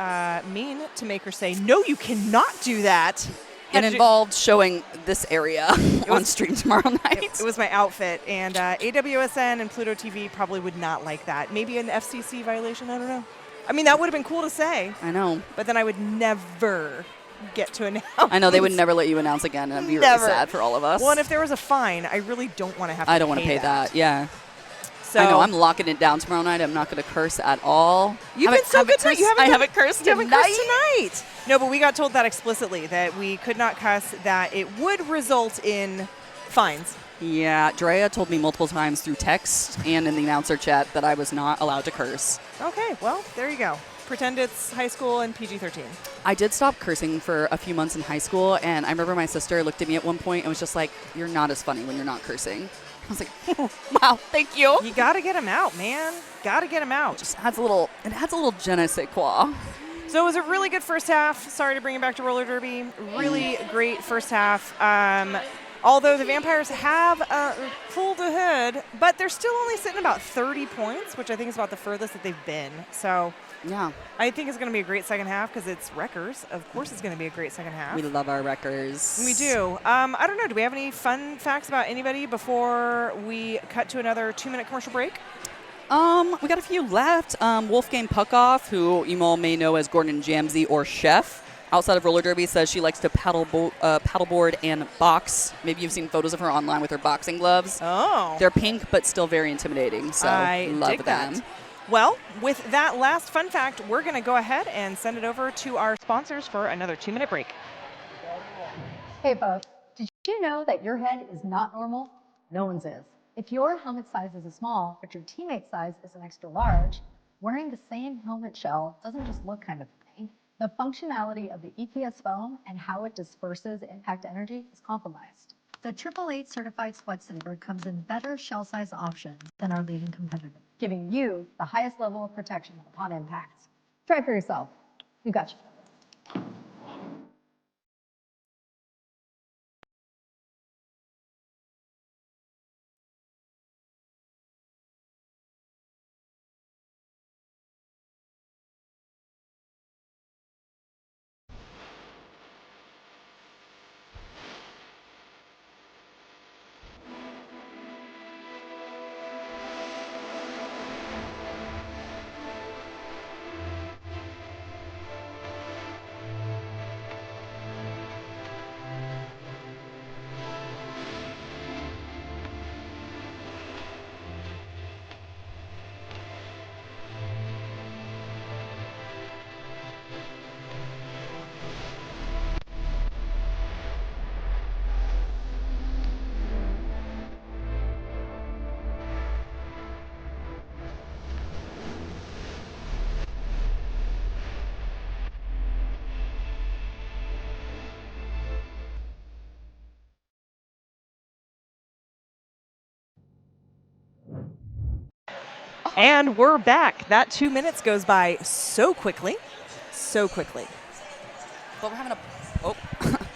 Mean to make her say, no, you cannot do that. It involved showing this area on stream tomorrow night. It was my outfit, and AWSN and Pluto TV probably would not like that. Maybe an FCC violation, I don't know. I mean, that would have been cool to say. I know. But then I would never get to announce. I know, they would never let you announce again, and it'd be really sad for all of us. Well, and if there was a fine, I really don't want to have to I don't want to pay that, yeah. So I know, I'm locking it down tomorrow night. I'm not going to curse at all. You've been so good tonight. I haven't cursed tonight. You haven't cursed tonight. No, but we got told that explicitly, that we could not cuss, that it would result in fines. Yeah, Drea told me multiple times through text and in the announcer chat that I was not allowed to curse. Okay, well, there you go. Pretend it's high school and PG-13. I did stop cursing for a few months in high school, and I remember my sister looked at me at one point and was just like, you're not as funny when you're not cursing. I was like, wow, thank you. You got to get them out, man. Got to get them out. It adds a little je ne sais quoi. So it was a really good first half. Sorry to bring it back to roller derby. Really great first half. Although the Vampires have pulled ahead, but they're still only sitting about 30 points, which I think is about the furthest that they've been. So yeah, I think it's going to be a great second half because it's Wreckers. Of course it's going to be a great second half. We love our Wreckers. We do. I don't know. Do we have any fun facts about anybody before we cut to another 2-minute commercial break? We got a few left. Wolfgang Puckoff, who you all may know as Gordon Jamsey or Chef, outside of roller derby, says she likes to paddleboard and box. Maybe you've seen photos of her online with her boxing gloves. Oh. They're pink but still very intimidating, so I love dig them. That. Well, with that last fun fact, we're going to go ahead and send it over to our sponsors for another 2-minute break. Hey, folks, did you know that your head is not normal? No one's is. If your helmet size is a small, but your teammate size is an extra large, wearing the same helmet shell doesn't just look kind of funny. The functionality of the EPS foam and how it disperses impact energy is compromised. The 888 certified sweat saver comes in better shell size options than our leading competitor, giving you the highest level of protection upon impact. Try it for yourself. You got you. And we're back. That 2 minutes goes by so quickly. So quickly. But we're having a... Oh,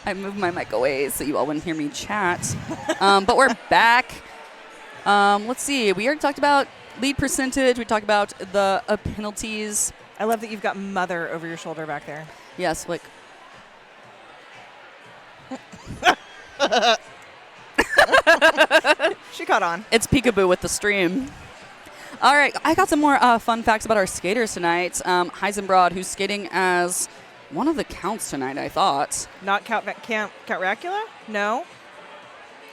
I moved my mic away so you all wouldn't hear me chat. But we're back. Let's see. We already talked about lead percentage. We talked about the penalties. I love that you've got mother over your shoulder back there. Yes, like. She caught on. It's peekaboo with the stream. All right, I got some more fun facts about our skaters tonight. Heisenbrod, who's skating as one of the counts tonight, I thought. Not Count Racula? No.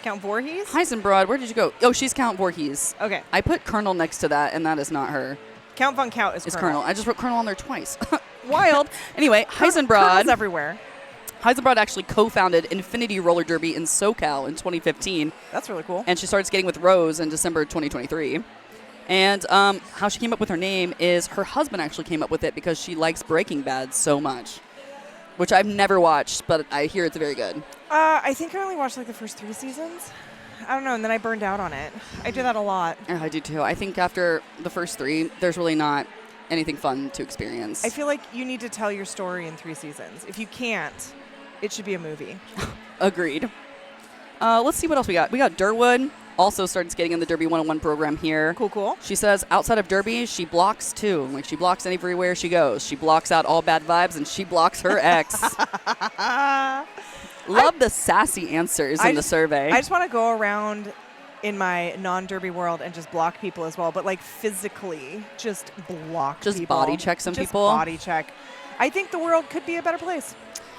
Count Voorhees? Heisenbrod, where did you go? Oh, she's Count Voorhees. Okay. I put Colonel next to that, and that is not her. Count Von Count is It's Colonel. Colonel. I just wrote Colonel on there twice. Wild. Anyway, Colonel's Heisenbrod. everywhere. Heisenbrod actually co-founded Infinity Roller Derby in SoCal in 2015. That's really cool. And she started skating with Rose in December 2023. And how she came up with her name is her husband actually came up with it because she likes Breaking Bad so much, which I've never watched, but I hear it's very good. I think I only watched like the first 3 seasons. I don't know, and then I burned out on it. I do that a lot. Yeah, I do too. I think after the first 3, there's really not anything fun to experience. I feel like you need to tell your story in 3 seasons. If you can't, it should be a movie. Agreed. Let's see what else we got. We got Durwood. Also started skating in the Derby 101 program here. Cool, cool. She says outside of Derby, she blocks too. Like she blocks everywhere she goes. She blocks out all bad vibes and she blocks her ex. Love the sassy answers in the survey. I just want to go around in my non-Derby world and just block people as well, but like physically just block just people. Body check some just people. Body check. I think the world could be a better place.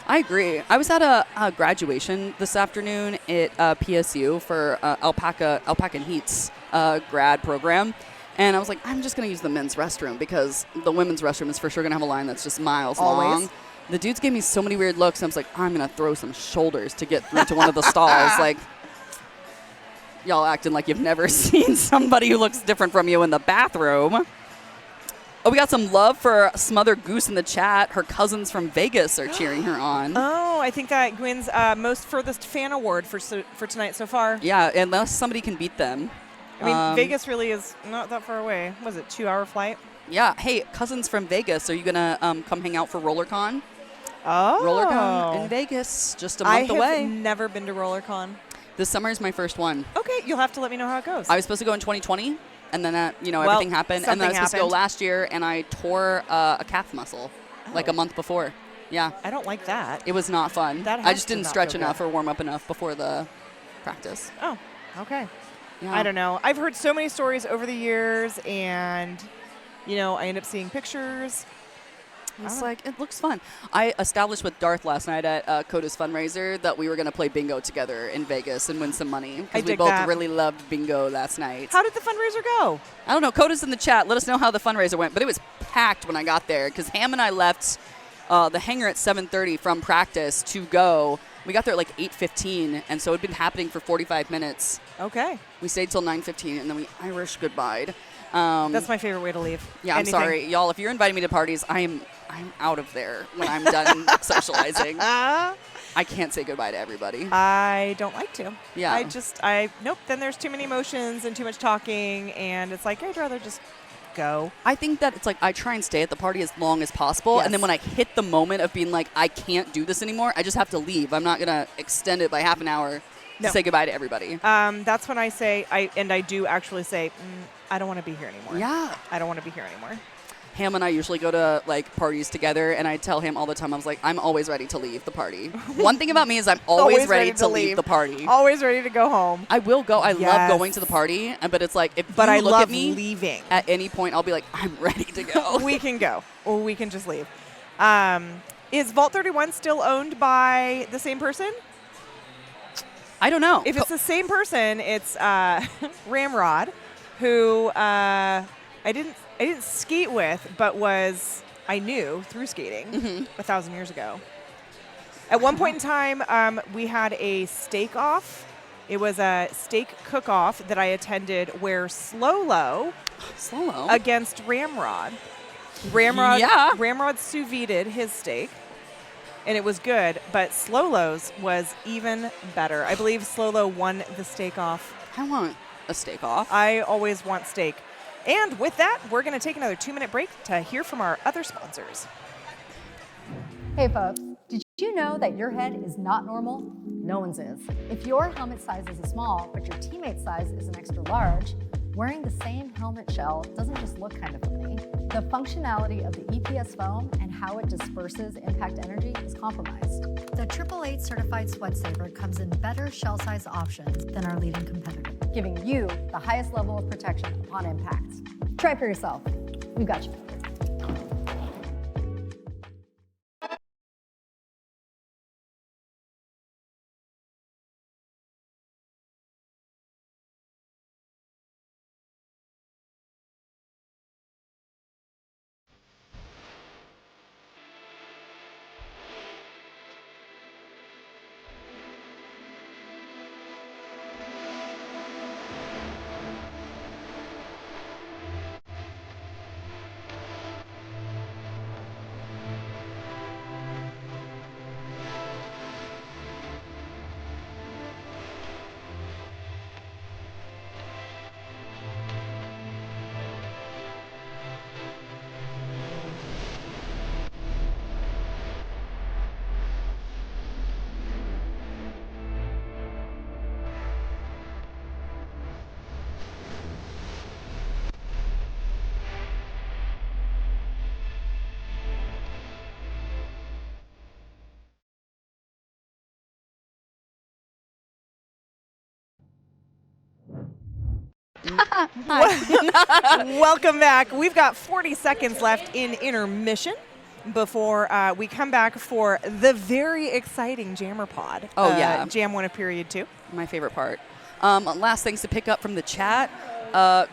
I agree. I was at a graduation this afternoon at PSU for Alpaca and Heat's grad program. And I was like, I'm just going to use the men's restroom because the women's restroom is for sure going to have a line that's just miles long. The dudes gave me so many weird looks. I was like, I'm going to throw some shoulders to get through to one of the stalls. Like, y'all acting like you've never seen somebody who looks different from you in the bathroom. Oh, we got some love for Smother Goose in the chat. Her cousins from Vegas are cheering her on. Oh, I think that wins most furthest fan award for tonight so far. Yeah, unless somebody can beat them. I mean, Vegas really is not that far away. Was it 2-hour flight? Yeah. Hey, cousins from Vegas, are you going to come hang out for RollerCon? Oh. RollerCon in Vegas, just a month away. I have never been to RollerCon. This summer is my first one. Okay, you'll have to let me know how it goes. I was supposed to go in 2020, and then everything happened. And then I was supposed to go last year, and I tore a calf muscle like a month before. Yeah. I don't like that. It was not fun. I just didn't stretch enough or warm up enough before the practice. Oh, okay. Yeah. I don't know. I've heard so many stories over the years, and, I end up seeing pictures. It's like, it looks fun. I established with Darth last night at Coda's fundraiser that we were going to play bingo together in Vegas and win some money. Because we both really loved bingo last night. How did the fundraiser go? I don't know. Coda's in the chat. Let us know how the fundraiser went. But it was packed when I got there because Ham and I left the hangar at 7:30 from practice to go. We got there at like 8:15, and so it had been happening for 45 minutes. Okay. We stayed till 9:15, and then we Irish goodbyed. That's my favorite way to leave. Yeah, I'm sorry. Y'all, if you're inviting me to parties, I'm out of there when I'm done socializing. I can't say goodbye to everybody. I don't like to. Yeah. Nope. Then there's too many emotions and too much talking, and it's like, I'd rather just go. I think that it's like I try and stay at the party as long as possible, Yes. and then when I hit the moment of being like, I can't do this anymore, I just have to leave. I'm not going to extend it by half an hour to say goodbye to everybody. That's when I say, I do actually say, I don't want to be here anymore. Yeah. I don't want to be here anymore. Ham and I usually go to like parties together, and I tell him all the time, I was like, I'm always ready to leave the party. One thing about me is I'm always ready to leave the party. Always ready to go home. I will go. I love going to the party, but it's like if you I look love at me leaving. at any point, I'll be like, I'm ready to go. We can go, or we can just leave. Is Vault 31 still owned by the same person? I don't know. If it's the same person, it's Ramrod, who I didn't skate with, but I knew through skating 1,000 years ago. At one point in time, we had a steak off. It was a steak cook-off that I attended where Slow-Lo against Ramrod. Ramrod sous vide'd his steak, and it was good, but Slow-Lo's was even better. I believe Slow-Lo won the steak off. I want a steak off. I always want steak. And with that, we're going to take another 2-minute break to hear from our other sponsors. Hey folks, did you know that your head is not normal? No one's is. If your helmet size is a small, but your teammate size is an extra large, Wearing the same helmet shell doesn't just look kind of funny. The functionality of the EPS foam and how it disperses impact energy is compromised. The 888 certified sweat saver comes in better shell size options than our leading competitor. Giving you the highest level of protection upon impact. Try it for yourself. We've got you covered. Welcome back. We've got 40 seconds left in intermission before we come back for the very exciting Jammer Pod. Oh, yeah. Jam 1 of Period 2. My favorite part. Last things to pick up from the chat.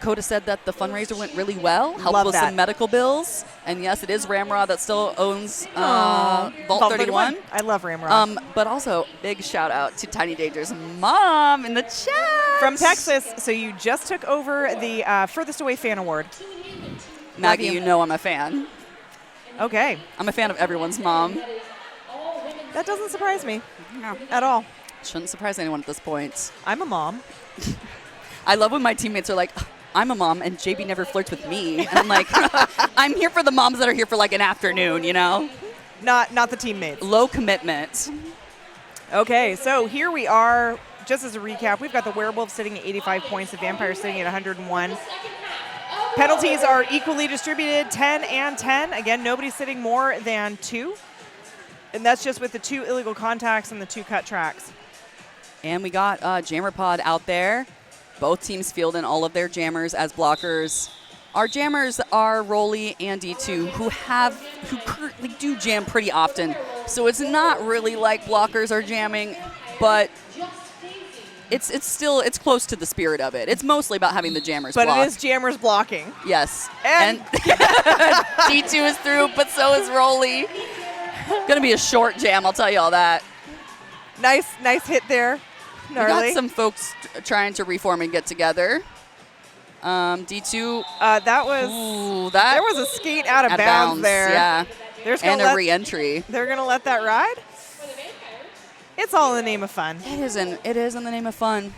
Coda said that the fundraiser went really well, helped Love with that. some medical bills. And yes, it is Ramrod that still owns Vault 31. I love Ramrod. But also, big shout out to Tiny Danger's mom in the chat. From Texas, so you just took over the Furthest Away Fan Award. Maggie, you know I'm a fan. Okay. I'm a fan of everyone's mom. That doesn't surprise me No. at all. Shouldn't surprise anyone at this point. I'm a mom. I love when my teammates are like, I'm a mom, and JB never flirts with me. And I'm like, I'm here for the moms that are here for like an afternoon, you know? Not the teammates. Low commitment. Okay, so here we are. Just as a recap, we've got the Werewolves sitting at 85 points, the Vampires sitting at 101. Penalties are equally distributed, 10 and 10. Again, nobody's sitting more than 2. And that's just with the 2 illegal contacts and the 2 cut tracks. And we got Jammer Pod out there. Both teams fielding all of their jammers as blockers. Our jammers are Rolly and D2, who currently do jam pretty often. So it's not really like blockers are jamming, but it's close to the spirit of it. It's mostly about having the jammers But block. it is jammers blocking. Yes. And D2 is through, but so is Rolly. Gonna be a short jam, I'll tell you all that. nice hit there. We Gnarly. got some folks trying to reform and get together. D2. That was there was a skate out of bounds there. Yeah. And a re-entry. They're gonna let that ride. It's all in the name of fun. It is in the name of fun.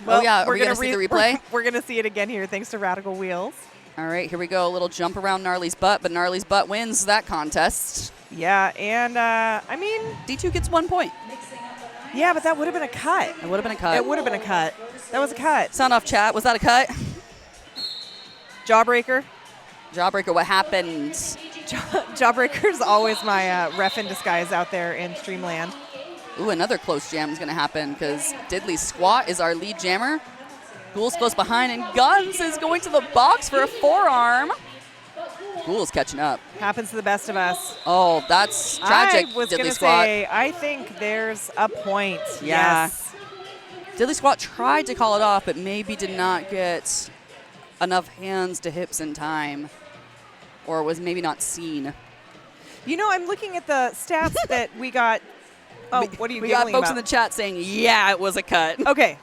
Well, oh yeah, are we're we gonna see the replay? We're gonna see it again here, thanks to Radical Wheels. All right, here we go. A little jump around Gnarly's butt, but Gnarly's butt wins that contest. Yeah, and I mean, D2 gets 1 point. yeah, but that would have been a cut. It would have been a cut. It would have been a cut. That was a cut. Sound off chat. Was that a cut? Jawbreaker. Jawbreaker, what happened? Jawbreaker's always my ref in disguise out there in Streamland. Ooh, another close jam is going to happen because Diddley Squat is our lead jammer. Ghoul's close behind, and Guns is going to the box for a forearm. Ghoul's catching up. Happens to the best of us. Oh, that's tragic, I was Diddley gonna Squat. say, I think there's a point. Yeah. Yes. Diddley Squat tried to call it off, but maybe did not get enough hands to hips in time, or was maybe not seen. You know, I'm looking at the stats that we got. Oh, what are you We got giggling folks about? in the chat saying, yeah, it was a cut. Okay.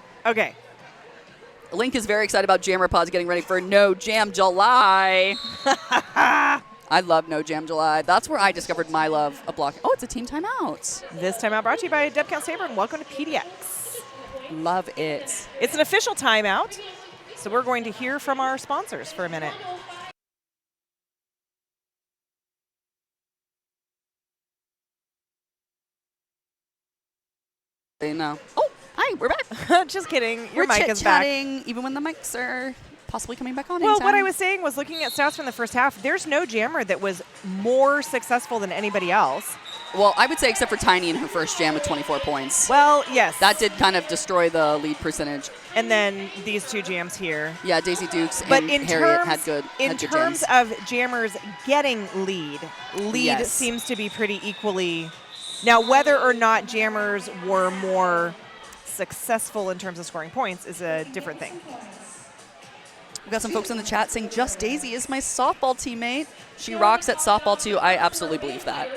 Link is very excited about Jammer Pods getting ready for No Jam July. I love No Jam July. That's where I discovered my love of blocking. Oh, it's a team timeout. This timeout brought to you by Deb Count Saber, and welcome to PDX. Love it. It's an official timeout, so we're going to hear from our sponsors for a minute. They know. Oh, hi. we're back. Just kidding. Your We're mic is back. chit-chatting, even when the mics are possibly coming back on Well, anytime. what I was saying was looking at stats from the first half, there's no jammer that was more successful than anybody else. Well, I would say except for Tiny in her first jam with 24 points. Well, yes. That did kind of destroy the lead percentage. And then these two jams here. Yeah, Daisy Dukes But and in Harriet terms, had good in had good terms jams. of jammers getting lead Yes. seems to be pretty equally. Now, whether or not jammers were more successful in terms of scoring points is a different thing. We've got some folks in the chat saying, just Daisy is my softball teammate. She rocks at softball, too. I absolutely believe that.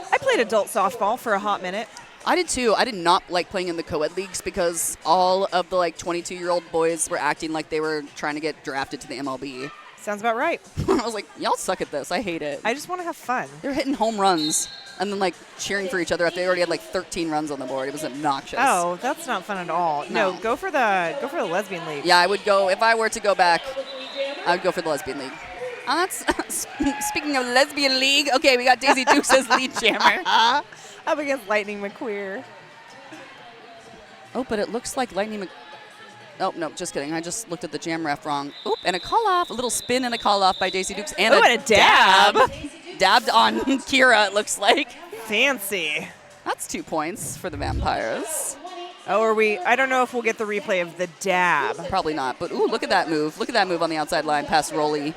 I played adult softball for a hot minute. I did, too. I did not like playing in the co-ed leagues because all of the, 22-year-old boys were acting like they were trying to get drafted to the MLB. Sounds about right. I was like, y'all suck at this. I hate it. I just want to have fun. They're hitting home runs and then, cheering for each other after they already had, 13 runs on the board. It was obnoxious. Oh, that's not fun at all. No, No. go for the lesbian league. Yeah, I would go, if I were to go back, I would go for the lesbian league. Speaking of lesbian league, okay, we got Daisy Dukes as lead jammer. Up against Lightning McQueer. Oh, but it looks like Lightning Oh, no, just kidding. I just looked at the jam ref wrong. Oop, and a call-off. A little spin and a call-off by Daisy Dukes. And, and a dab. Dabbed on Kira, it looks like. Fancy. That's 2 points for the Vampires. Oh, I don't know if we'll get the replay of the dab. Probably not, but ooh, look at that move. Look at that move on the outside line past Rolly.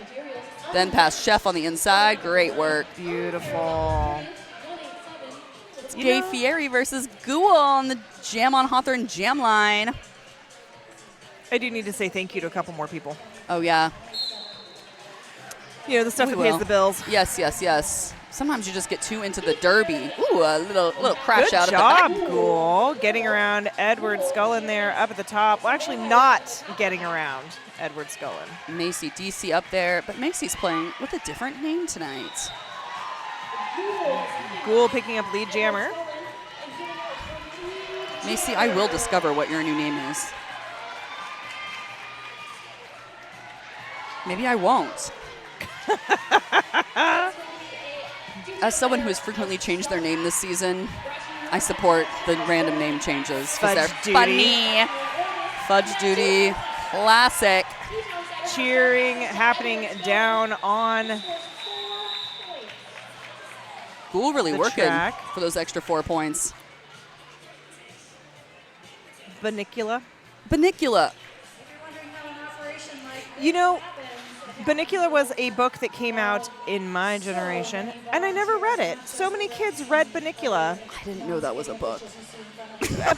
Then past Chef on the inside. Great work. Beautiful. It's Gay Fieri versus Ghoul on the Jam on Hawthorne jam line. I do need to say thank you to a couple more people. Oh, yeah. You know, the stuff We that pays will. the bills. Yes, yes, yes. Sometimes you just get too into the derby. Ooh, a little crash Good out job, of the back. Ghoul. Getting around Edward Scullin there up at the top. Well, actually not getting around Edward Scullin. Macy DC up there, but Macy's playing with a different name tonight. Ghoul picking up lead jammer. Macy, I will discover what your new name is. Maybe I won't. As someone who has frequently changed their name this season, I support the random name changes. Fudge they're Duty. funny. Fudge Duty. Classic. Cheering happening down on Ghoul really the working track. for those extra 4 points. Banicula. Banicula. You know, Banicula was a book that came out in my generation, and I never read it. So many kids read Banicula. I didn't know that was a book.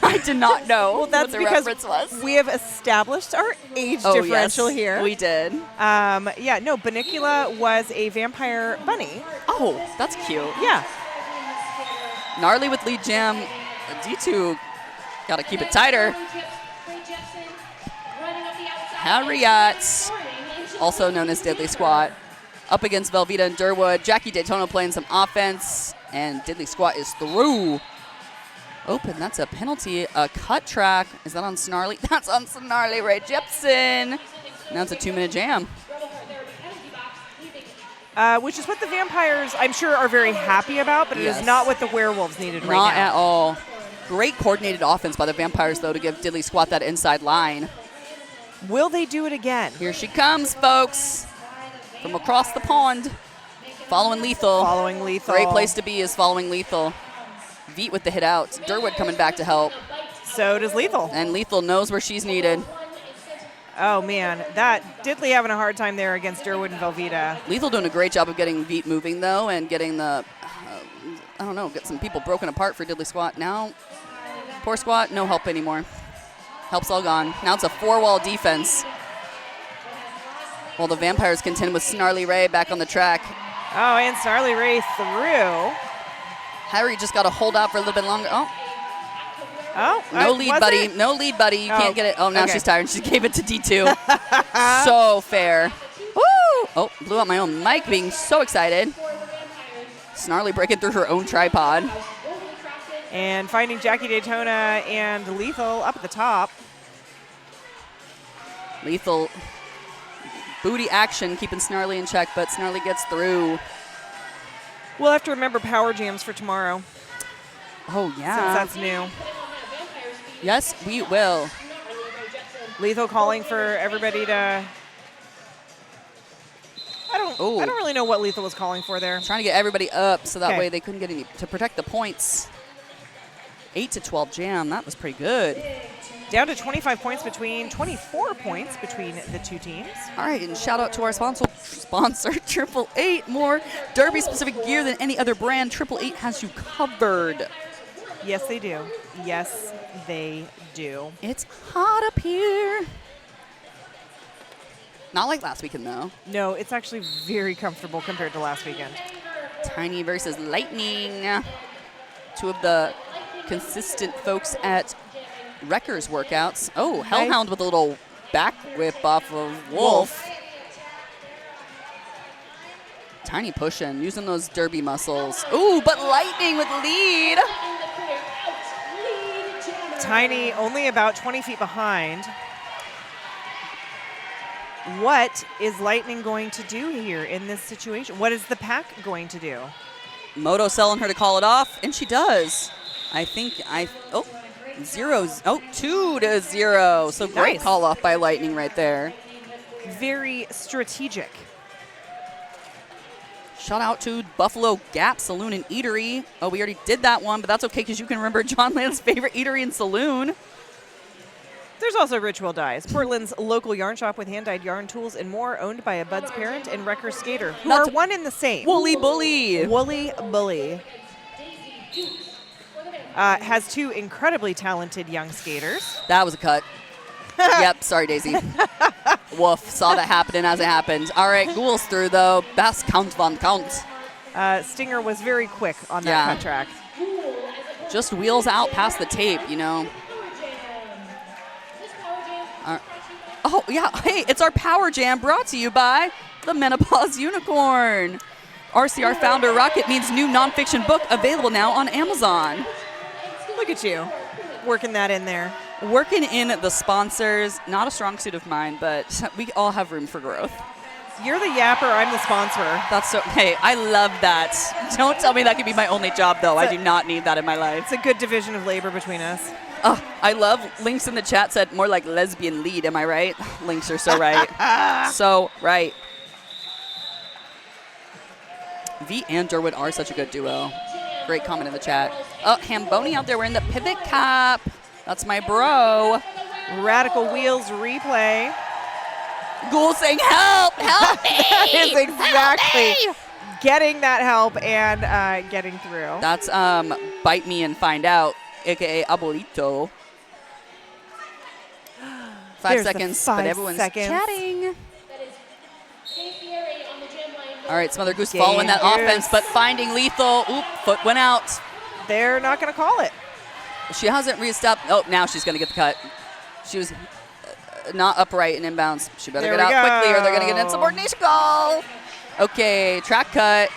I did not know Well, that's what the because reference was. we have established our age Oh, differential yes, here. we did. Yeah, no, Banicula was a vampire bunny. Oh, that's cute. Yeah. Gnarly with lead jam. D2 got to keep it tighter. Harriet, also known as Diddley Squat, up against Velveeta and Durwood. Jackie Daytona playing some offense, and Diddley Squat is through. Open, that's a penalty. A cut track. Is that on Snarly? That's on Snarly Ray Jepson. Now it's a 2-minute jam. Which is what the vampires, I'm sure, are very happy about, but it is Yes. not what the werewolves needed right Not now. at all. Great coordinated offense by the Vampires, though, to give Diddley Squat that inside line. Will they do it again? Here she comes, folks, from across the pond. Following Lethal. Following Lethal. Great place to be is following Lethal. Veet with the hit out. Durwood coming back to help. So does Lethal. And Lethal knows where she's needed. Oh, man. That Diddley having a hard time there against Durwood and Velveeta. Lethal doing a great job of getting Veet moving, though, and getting the, I don't know, get some people broken apart for Diddley Squat. Now, poor Squat, no help anymore. Help's all gone. Now it's a 4-wall defense. While the Vampires contend with Snarly Ray back on the track. Oh, and Snarly Ray through. Harry just got to hold out for a little bit longer. Oh, Oh, no lead, buddy. it? No lead, buddy. You Oh, can't get it. Oh, now okay. she's tired. She gave it to D2. So fair. Woo! Oh, blew out my own mic, being so excited. Snarly breaking through her own tripod. And finding Jackie Daytona and Lethal up at the top. Lethal booty action, keeping Snarly in check, but Snarly gets through. We'll have to remember power jams for tomorrow, Oh, since yeah. that's new. Yes, we will. Lethal calling for everybody to. I don't really know what Lethal was calling for there. Trying to get everybody up so that Okay. way they couldn't get any to protect the points. 8 to 12 jam. That was pretty good. Down to 25 points between 24 points between the two teams. All right, and shout out to our sponsor, Triple Eight. More derby-specific gear than any other brand. Triple Eight has you covered. Yes, they do. Yes, they do. It's hot up here. Not like last weekend, though. No, it's actually very comfortable compared to last weekend. Tiny versus Lightning. Two of the consistent folks at Wreckers workouts. Oh, Hellhound with a little back whip off of Wolf. Tiny pushing, using those derby muscles. Ooh, but Lightning with lead. Tiny only about 20 feet behind. What is Lightning going to do here in this situation? What is the pack going to do? Moto selling her to call it off, and she does. I think 2-0. So great Nice. call off by Lightning right there. Very strategic. Shout out to Buffalo Gap Saloon and Eatery. Oh, we already did that one, but that's okay because you can remember John Land's favorite eatery and saloon. There's also Ritual Dyes, Portland's local yarn shop with hand-dyed yarn tools and more, owned by a Bud's parent and Wrecker skater, who Not are to- one and the same. Wooly Bully. Wooly Bully. Has two incredibly talented young skaters. That was a cut. Yep, sorry, Daisy. Woof, saw that happening as it happened. All right, Ghoul's through, though. Best count von count. Stinger was very quick on that Yeah. cut track. Just wheels out past the tape, you know. Oh, yeah. Hey, it's our Power Jam brought to you by the Menopause Unicorn. RCR founder Rocket Means new nonfiction book available now on Amazon. Look at you, working that in there. Working in the sponsors, not a strong suit of mine, but we all have room for growth. You're the yapper, I'm the sponsor. That's so, hey, I love that. Don't tell me that could be my only job, though. I do not need that in my life. It's a good division of labor between us. Oh, I love Links in the chat said more like lesbian lead. Am I right? Links are so right. So right. V and Durwood are such a good duo. Great comment in the chat. Oh, Hamboni out there wearing the pivot cap. That's my bro. Radical Wheels replay. Ghoul saying, help, help me. That is exactly Help me! getting that help and getting through. That's Bite Me and Find Out, a.k.a. Abuelito. 5 There's the seconds, 5 but everyone's seconds. chatting. All right, Smother Goose Game following that Goose. offense, but finding Lethal. Oop, foot went out. They're not going to call it. She hasn't re-stepped. Oh, now she's going to get the cut. She was not upright and inbounds. She better There get we out quickly or they're going to get an go. insubordination call. Okay, track cut.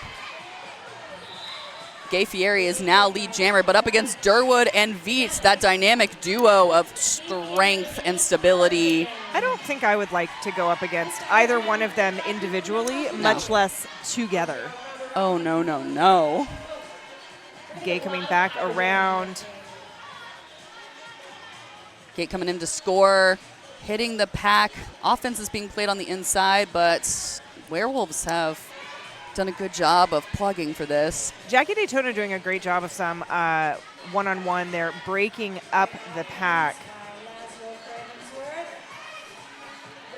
Gay Fieri is now lead jammer, but up against Durwood and Veets, that dynamic duo of strength and stability. I don't think I would like to go up against either one of them individually, much less together. Oh, no, no, no. Gay coming back around. Gate coming in to score, hitting the pack. Offense is being played on the inside, but Werewolves have done a good job of plugging for this. Jackie Daytona doing a great job of some one-on-one there, breaking up the pack.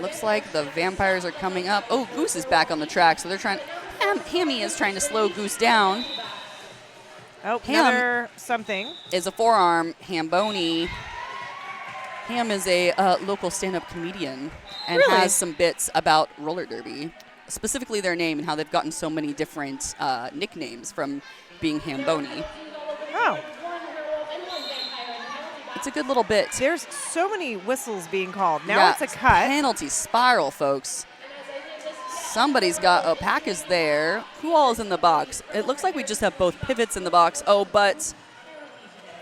Looks like the Vampires are coming up. Oh, Goose is back on the track, so they're trying. Hammy is trying to slow Goose down. Oh, Ham. another something. Is a forearm. Hamboni. Ham is a local stand-up comedian and Really? has some bits about roller derby, specifically their name and how they've gotten so many different nicknames from being Hamboni. Oh, It's a good little bit. there's so many whistles being called. Now Yeah, it's a cut. Penalty spiral, folks. Somebody's got, oh, Pack is there. Who all is in the box? It looks like we just have both pivots in the box. Oh, but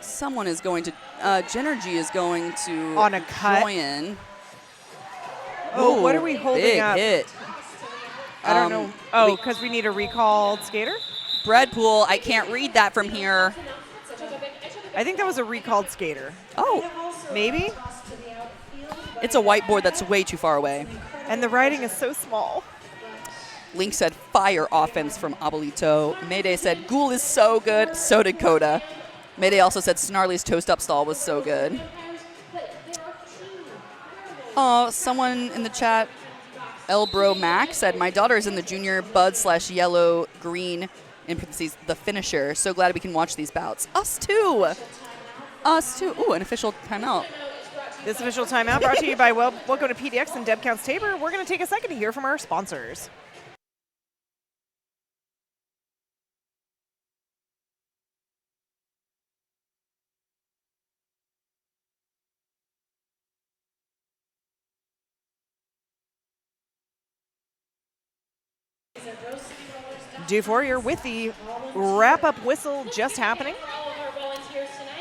someone is going to, Genergy is going to On a cut? join. Oh, what are we holding big up? hit. I don't know. Oh, because we need a recalled skater? Breadpool, I can't read that from here. I think that was a recalled skater. Oh, Maybe? it's a whiteboard that's way too far away. And the writing is so small. Link said fire offense from Abuelito. Mayday said Ghoul is so good. So did Coda. Mayday also said Snarly's toast up stall was so good. Oh, someone in the chat, Elbro Mac, said my daughter is in the junior bud/yellow green in parentheses the finisher. So glad we can watch these bouts. Us too. Us too. Ooh, an official timeout. This official timeout brought to you by Welcome to PDX and Deb Counts Tabor. We're going to take a second to hear from our sponsors. Duforier with the wrap-up whistle just happening.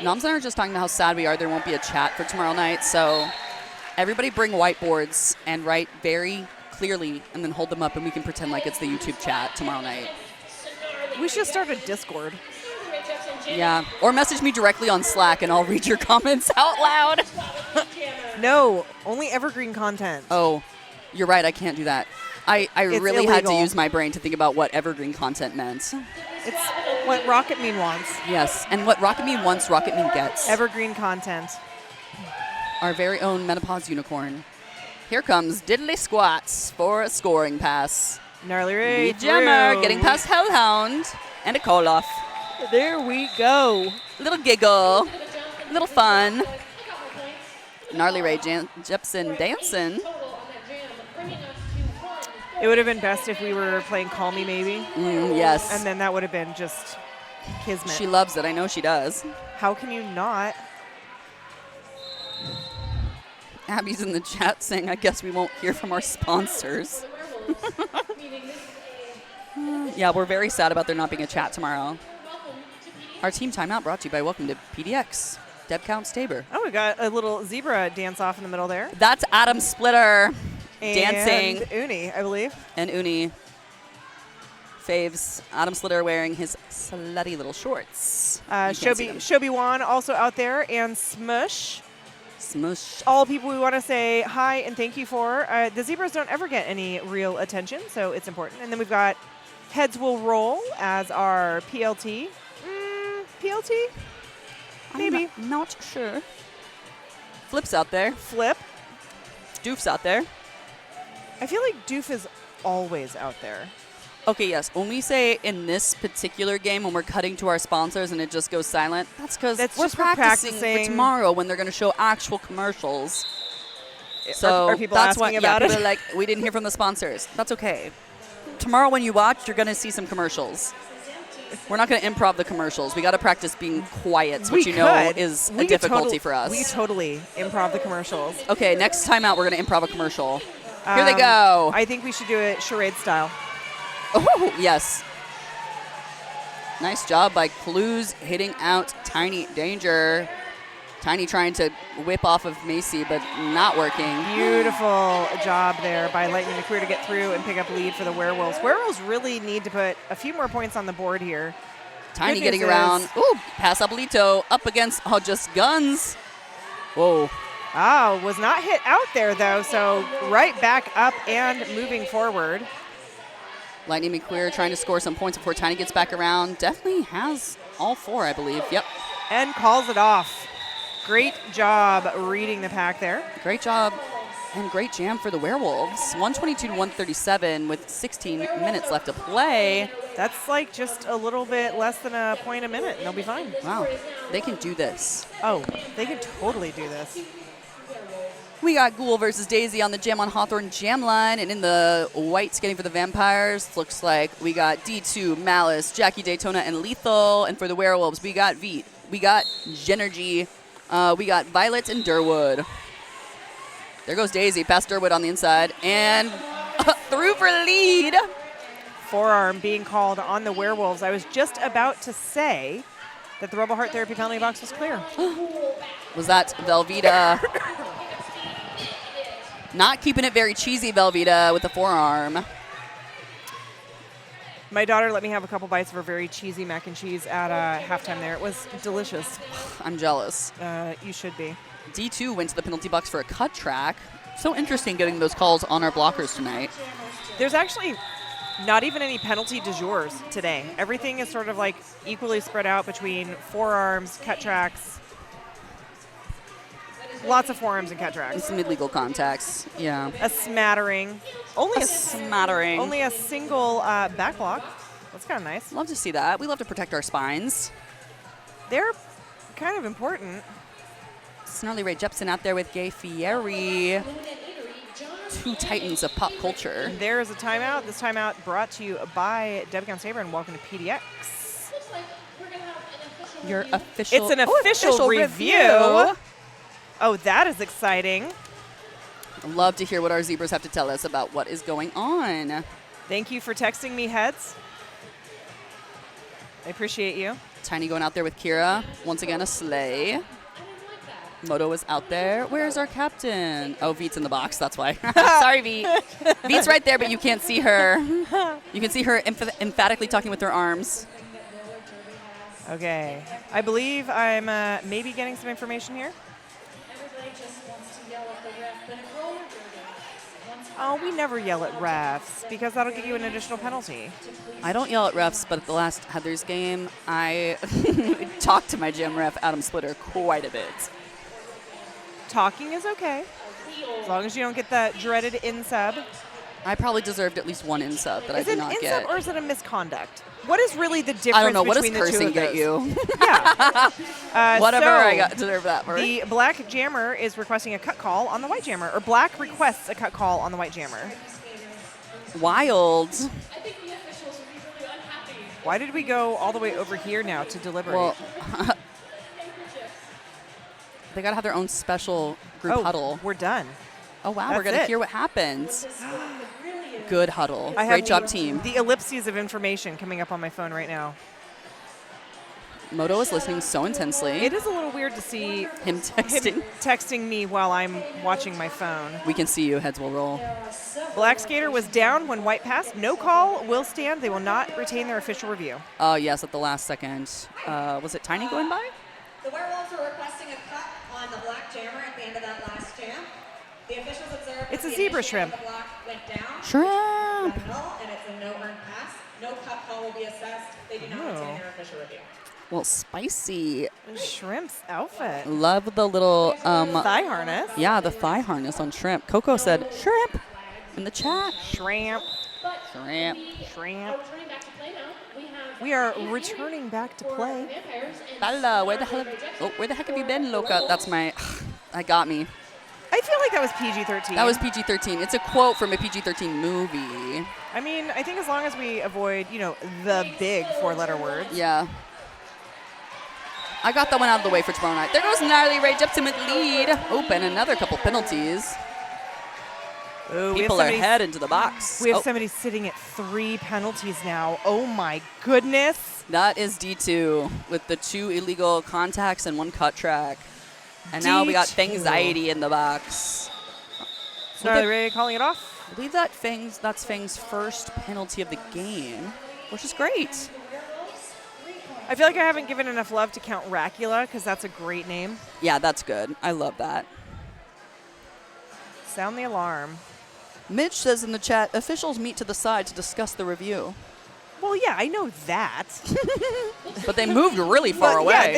Noms and I are just talking about how sad we are there won't be a chat for tomorrow night, so everybody bring whiteboards and write very clearly and then hold them up and we can pretend like it's the YouTube chat tomorrow night. We should start a Discord. Yeah, or message me directly on Slack and I'll read your comments out loud. No, only evergreen content. Oh, you're right, I can't do that. I really illegal. had to use my brain to think about what evergreen content meant. It's what Rocket Mean wants. Yes, and what Rocket Mean wants, Rocket Mean gets. Evergreen content. Our very own menopause unicorn. Here comes Diddly Squats for a scoring pass. Gnarly Ray. Jammer getting past Hellhound and a call-off. There we go. Little giggle, little fun. Gnarly Ray Jepson dancing. It would have been best if we were playing Call Me Maybe. Yes. And then that would have been just kismet. She loves it. I know she does. How can you not? Abby's in the chat saying, I guess we won't hear from our sponsors. Yeah, we're very sad about there not being a chat tomorrow. Our team timeout brought to you by Welcome to PDX. Deb Counts Tabor. Oh, we got a little zebra dance off in the middle there. That's Adam Splitter. And dancing. Uni, I believe. And Uni. Faves. Adam Splitter wearing his slutty little shorts. Shobi Wan also out there, and Smush. Smush. All people we want to say hi and thank you for. The zebras don't ever get any real attention, so it's important. And then we've got Heads Will Roll as our PLT. PLT? Maybe. I'm not sure. Flip's out there. Flip. Doof's out there. I feel like Doof is always out there. Okay, yes. When we say in this particular game, when we're cutting to our sponsors and it just goes silent, that's because we're practicing for tomorrow when they're going to show actual commercials. So are people that's asking why, about people it? are like, we didn't hear from the sponsors. That's okay. Tomorrow when you watch, you're going to see some commercials. We're not going to improv the commercials. We got to practice being quiet, which you know is a difficulty for us. We totally improv the commercials. Okay, next time out, we're going to improv a commercial. Here they go. I think we should do it charade style. Oh, yes. Nice job by Clues hitting out Tiny. Danger. Tiny trying to whip off of Macy, but not working. Beautiful job there by Lightning McQueer to get through and pick up lead for the Werewolves. Werewolves really need to put a few more points on the board here. Tiny getting around. Ooh, pass Abuelito up against, just guns. Whoa. Oh, was not hit out there, though, so right back up and moving forward. Lightning McQueer trying to score some points before Tiny gets back around. Definitely has all four, I believe. Yep. And calls it off. Great job reading the pack there. Great job and great jam for the Werewolves. 122 to 137 with 16 minutes left to play. That's like just a little bit less than a point a minute, and they'll be fine. Wow, they can do this. Oh, they can totally do this. We got Ghoul versus Daisy on the Jam on Hawthorne Jam line, and in the white skating for the Vampires, looks like we got D2, Malice, Jackie Daytona, and Lethal. And for the Werewolves, we got Veet, we got Genergy, we got Violet and Durwood. There goes Daisy, past Durwood on the inside, and through for lead. Forearm being called on the Werewolves. I was just about to say that the Rebel Heart Therapy penalty box was clear. Was that Velveeta? Not keeping it very cheesy, Velveeta, with the forearm. My daughter let me have a couple bites of her very cheesy mac and cheese at halftime there. It was delicious. I'm jealous. You should be. D2 went to the penalty box for a cut track. So interesting getting those calls on our blockers tonight. There's actually not even any penalty du jours today. Everything is sort of like equally spread out between forearms, cut tracks. Lots of forearms and cut tracks. Some illegal contacts. Yeah. A smattering. Only a smattering. Only a single back block. That's kind of nice. Love to see that. We love to protect our spines. They're kind of important. Snarly Ray Jepson out there with Gay Fieri. Two titans of pop culture. There is a timeout. This timeout brought to you by Debbie Saber, and welcome to PDX. Your official. It's an official review. Oh, that is exciting. I'd love to hear what our zebras have to tell us about what is going on. Thank you for texting me, heads. I appreciate you. Tiny going out there with Kira. Once again, a sleigh. Moto is out there. Where's our captain? Oh, Veet's in the box. That's why. Sorry, Veet. Veet's right there, but you can't see her. You can see her emphatically talking with her arms. Okay. I believe I'm maybe getting some information here. Oh, we never yell at refs because that'll give you an additional penalty. I don't yell at refs, but at the last Heathers game, I talked to my gym ref, Adam Splitter, quite a bit. Talking is okay, as long as you don't get that dreaded in-sub. I probably deserved at least one in-sub that I did not get. Is it an in-sub or is it a misconduct? What is really the difference I don't know. What does between the two cursing of get those? you? Yeah. Whatever, so I got deserve that for. The black jammer is requesting a cut call on the white jammer, or black requests a cut call on the white jammer. Wild. I think the officials would be really unhappy. Why did we go all the way over here now to deliberate? Well, they got to have their own special group huddle. We're done. Oh, wow. That's We're going to it. hear what happens. Good huddle. I have Great job, team. The ellipses of information coming up on my phone right now. Moto is listening so intensely. It is a little weird to see him texting me while I'm watching my phone. We can see you. Heads will roll. Black skater was down when white passed. No call will stand. They will not retain their official review. Oh, yes, at the last second. Was it Tiny going by? The Werewolves are requesting a cut on the black jammer at the end of that last jam. The officials observed It's a the zebra initiator shrimp. of the block went down. Shrimp. And it's a no earned pass. No cut call will be assessed. They do not retain their official review. Well, spicy. Shrimp's outfit. Love the little thigh harness. Yeah, the thigh harness on Shrimp. Coco said shrimp in the chat. Shrimp. Shrimp. Shrimp. Returning back to play now. We are returning back to play. Bella, where the heck have you been, Loca? That's my. That got me. I feel like that was PG-13. That was PG-13. It's a quote from a PG-13 movie. I mean, I think as long as we avoid, the big four-letter words. Yeah. I got that one out of the way for tomorrow night. There goes Gnarly Ray Jepson with lead. Open another couple penalties. Ooh, People are heading to the box. We have somebody sitting at 3 penalties now. Oh, my goodness. That is D2 with the 2 illegal contacts and 1 cut track. And now we got Fangxiety in the box. Gnarly Ray calling it off. I believe that's Fang's first penalty of the game, which is great. I feel like I haven't given enough love to Count Racula because that's a great name. Yeah, that's good. I love that. Sound the alarm. Mitch says in the chat, officials meet to the side to discuss the review. Well, yeah, I know that. But they moved really far away. Yeah,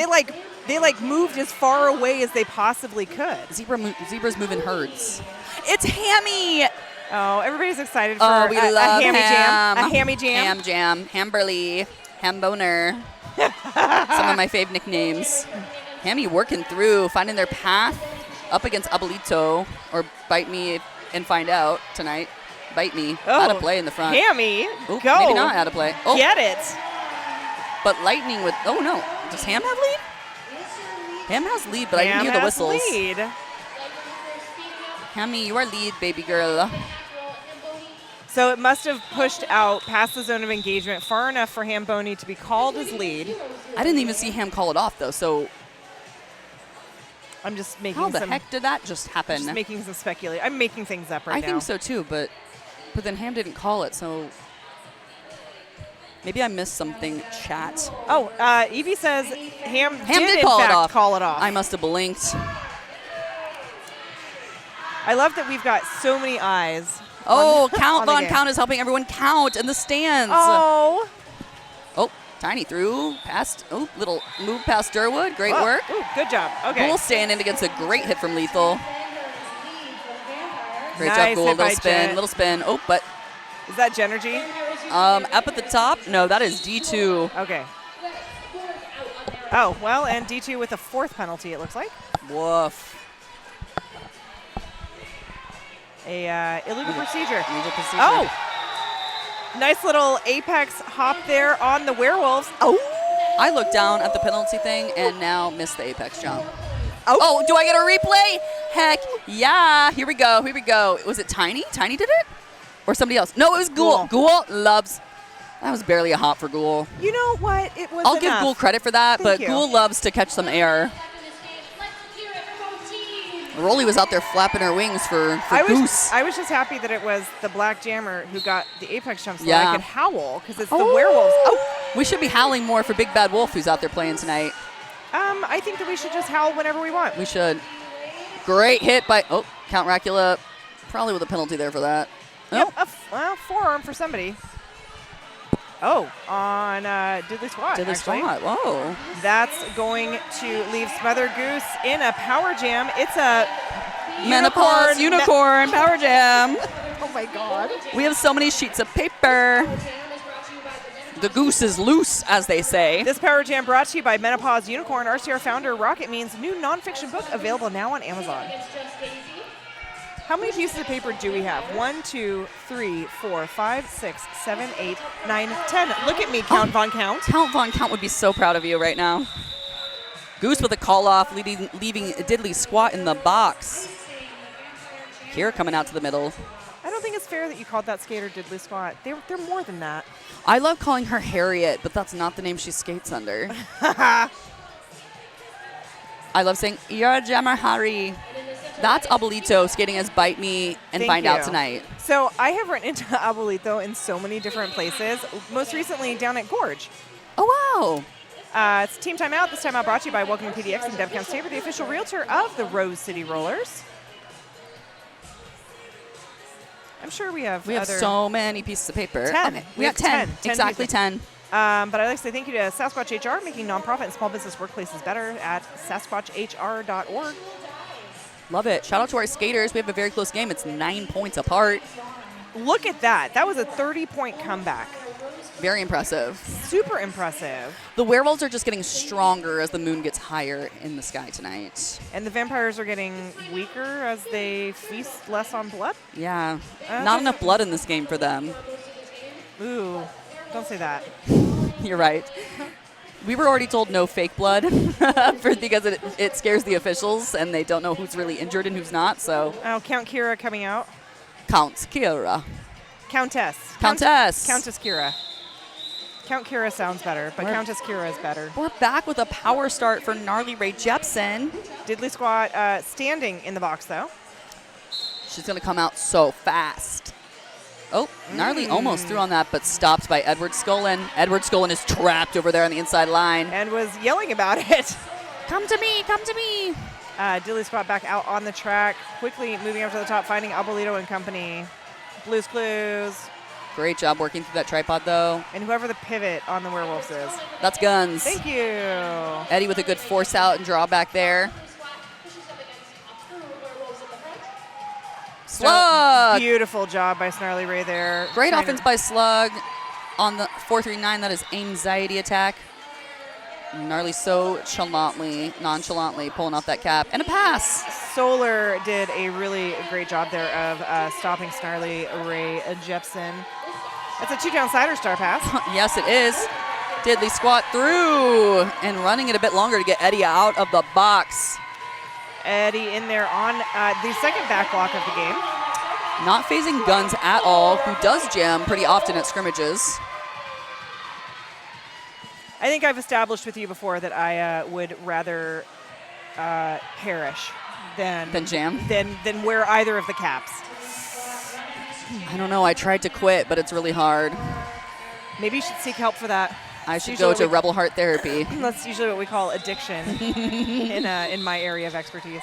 they moved as far away as they possibly could. Zebras move in herds. It's Hammy. Oh, everybody's excited for a hammy jam. A hammy jam. Ham jam. Hamburly. Hamboner. Some of my fave nicknames. Hammy working through, finding their path up against Abuelito, or Bite Me and Find Out tonight. Bite Me. Out of play in the front. Hammy, Ooh, go. Maybe not out of play. Oh. Get it. But Lightning with, oh no. Does Ham have lead? Ham has lead, but I didn't hear the whistles. Lead. Hammy, you are lead, baby girl. So it must have pushed out past the zone of engagement far enough for Hamboni to be called as lead. I didn't even see Ham call it off, though, so I'm just making how the heck did that just happen? Just making some speculation. I'm making things up right now. I think so, too, but then Ham didn't call it, so Maybe I missed something, chat. Oh, Evie says Ham Did in call fact it off. call it off. I must have blinked. I love that we've got so many eyes. Oh, on Count the Von game. Count is helping everyone count in the stands. Oh. Oh, Tiny through, past, oh, little move past Durwood. Great Whoa. work. Ooh, good job. Okay. Ghoul standing against a great hit from Lethal. Great Nice job, Ghoul. hit by Little spin, Jet. little spin. Oh, but Is that Genergy? up at the top? No, that is D2. Okay. Oh, well, and D2 with a 4th penalty, it looks like. Woof. A illegal procedure. Illegal procedure. Oh! Nice little apex hop there on the Werewolves. Oh! I looked down at the penalty thing and now missed the apex jump. Oh, do I get a replay? Heck yeah. Here we go. Here we go. Was it Tiny? Tiny did it? Or somebody else? No, it was Ghoul. Ghoul loves. That was barely a hop for Ghoul. You know what? It was I'll give enough. Ghoul credit for that, Thank but you. Ghoul loves to catch some air. Rolly was out there flapping her wings for Goose. I was just happy that it was the Black Jammer who got the apex jump so Yeah. I could howl because it's the Werewolves. Oh! We should be howling more for Big Bad Wolf, who's out there playing tonight. I think that we should just howl whenever we want. We should. Great hit by, Count Racula. Probably with a penalty there for that. Yep, well, forearm for somebody. Oh, on Diddley Squat, Diddley actually. Squat, whoa. That's going to leave Smother Goose in a power jam. It's a Menopause unicorn power jam. Oh my God. We have so many sheets of paper. The goose is loose, as they say. This power jam brought to you by Menopause Unicorn, RCR founder Rocket Means new nonfiction book available now on Amazon. How many pieces of paper do we have? 1, 2, 3, 4, 5, 6, 7, 8, 9, 10. Look at me, Count Von Count. Count Von Count would be so proud of you right now. Goose with a call off, leaving Diddley Squat in the box. Kira coming out to the middle. I don't think it's fair that you called that skater Diddley Squat. They're more than that. I love calling her Harriet, but that's not the name she skates under. I love saying, "You're a jammer, Harry." That's Abuelito skating as Bite Me and Thank Find Out you. tonight. So I have run into Abuelito in so many different places, most recently down at Gorge. Oh, wow. It's Team Timeout. This timeout brought to you by Welcome to PDX and DevCamp Tabor, the official realtor of the Rose City Rollers. I'm sure we have other so many pieces of paper. 10. Okay, we got 10. 10 Exactly pieces. 10. But I'd like to say thank you to Sasquatch HR, making nonprofit and small business workplaces better at sasquatchr.org. Love it. Shout out to our skaters. We have a very close game. It's 9 points apart. Look at that. That was a 30-point comeback. Very impressive. Super impressive. The werewolves are just getting stronger as the moon gets higher in the sky tonight. And the vampires are getting weaker as they feast less on blood? Yeah. Not enough blood in this game for them. Ooh, don't say that. You're right. We were already told no fake blood because it scares the officials and they don't know who's really injured and who's not. So Oh, Count Kira coming out. Count Kira. Countess. Countess. Countess Kira. Count Kira sounds better, but Countess Kira is better. We're back with a power start for Gnarly Ray Jepsen. Diddley Squat standing in the box, though. She's going to come out so fast. Oh, Gnarly almost threw on that, but stopped by Edward Scullin. Edward Scullin is trapped over there on the inside line. And was yelling about it. Come to me, come to me. Diddley Squat back out on the track, quickly moving up to the top, finding Abuelito and company. Blues Clues. Great job working through that tripod, though. And whoever the pivot on the Werewolves is. That's Guns. Thank you. Eddie with a good force out and draw back there. Slug. Beautiful job by Snarly Ray there. Great Trying offense by Slug on the 439. That is anxiety attack. Gnarly so nonchalantly pulling off that cap. And a pass. Solar did a really great job there of stopping Snarly Ray Jepsen. That's a 2-down sider star pass. Yes, it is. Diddley Squat through and running it a bit longer to get Eddie out of the box. Eddie in there on the second back block of the game. Not phasing Guns at all, who does jam pretty often at scrimmages. I think I've established with you before that I would rather perish than jam? Than wear either of the caps. I don't know. I tried to quit, but it's really hard. Maybe you should seek help for that. I should go to Rebel Heart Therapy. That's usually what we call addiction in my area of expertise.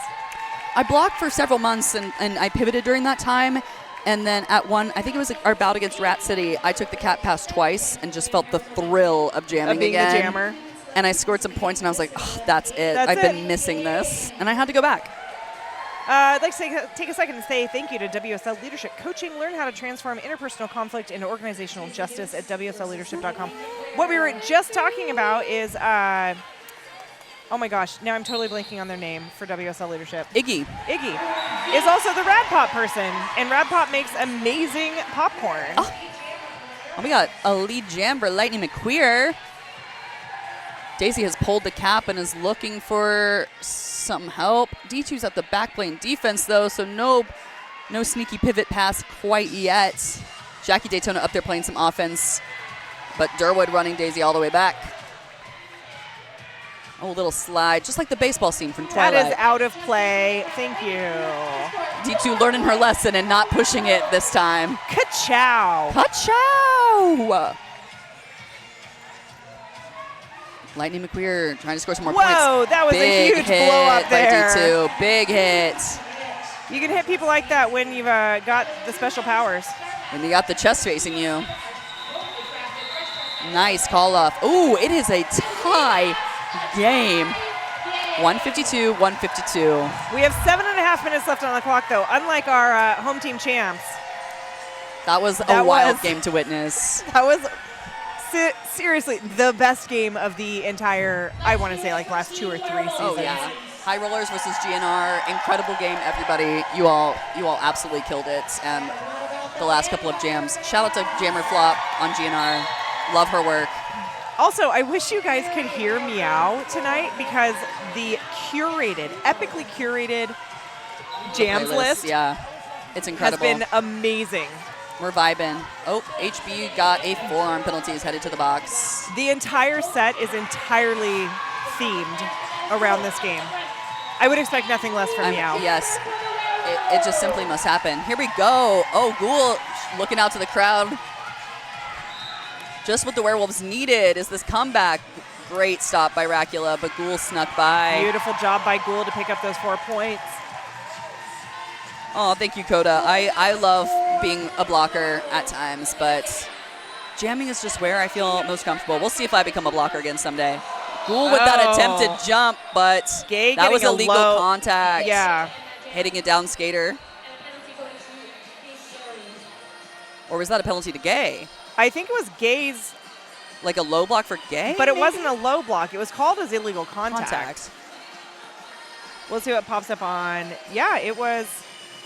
I blocked for several months, and I pivoted during that time. And then at one, I think it was our bout against Rat City, I took the cat pass twice and just felt the thrill of jamming being again. the jammer. And I scored some points, and I was like, oh, that's it. I've been missing this. And I had to go back. I'd like to take a second to say thank you to WSL Leadership Coaching. Learn how to transform interpersonal conflict into organizational justice at WSLleadership.com. What we were just talking about is, oh my gosh, now I'm totally blanking on their name for WSL Leadership. Iggy is also the Rad Pop person, and Rad Pop makes amazing popcorn. Oh, we got a lead jam for Lightning McQueer. Daisy has pulled the cap and is looking for some help. D2's at the back playing defense, though, so no sneaky pivot pass quite yet. Jackie Daytona up there playing some offense, but Durwood running Daisy all the way back. Oh, little slide, just like the baseball scene from Twilight. That is out of play. Thank you. D2 learning her lesson and not pushing it this time. Ka-chow. Ka-chow. Lightning McQueer trying to score some more points. Whoa, that was a huge hit blow up there. By D2. Big hit. You can hit people like that when you've got the special powers. When you got the chest facing you. Nice call off. Ooh, it is a tie game. 152-152. We have 7.5 minutes left on the clock, though. Unlike our home team champs. That was a wild game to witness. That was seriously the best game of the entire, I want to say, like last 2 or 3 seasons. Oh yeah. High Rollers versus GNR, incredible game, everybody. You all absolutely killed it. And the last couple of jams. Shout out to Jammer Flop on GNR. Love her work. Also, I wish you guys could hear Meow tonight because the epically curated jams list, yeah, it's incredible. has been amazing. We're vibing. Oh, HB got a forearm penalty. Is headed to the box. The entire set is entirely themed around this game. I would expect nothing less from Meow. Yes, it just simply must happen. Here we go. Oh, Ghoul looking out to the crowd. Just what the Werewolves needed is this comeback. Great stop by Racula, but Ghoul snuck by. Beautiful job by Ghoul to pick up those 4 points. Oh, thank you, Coda. I love being a blocker at times, but jamming is just where I feel most comfortable. We'll see if I become a blocker again someday. Ghoul with that attempted jump, but that was illegal contact. Yeah. Hitting it down skater. Or was that a penalty to Gay? I think it was Gay's. Like a low block for Gay? But it wasn't a low block. It was called as illegal contact. We'll see what pops up on. Yeah, it was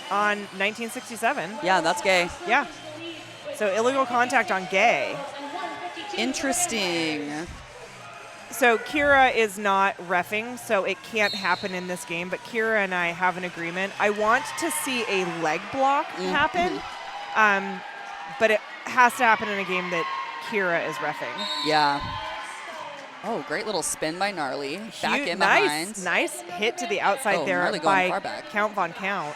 on 1967. Yeah, that's Gay. Yeah. So illegal contact on Gay. Interesting. So Kira is not reffing, so it can't happen in this game. But Kira and I have an agreement. I want to see a leg block happen, but it has to happen in a game that Kira is reffing. Yeah. Oh, great little spin by Gnarly. Back in behind. Nice hit to the outside there Gnarly by going far back. Count Von Count.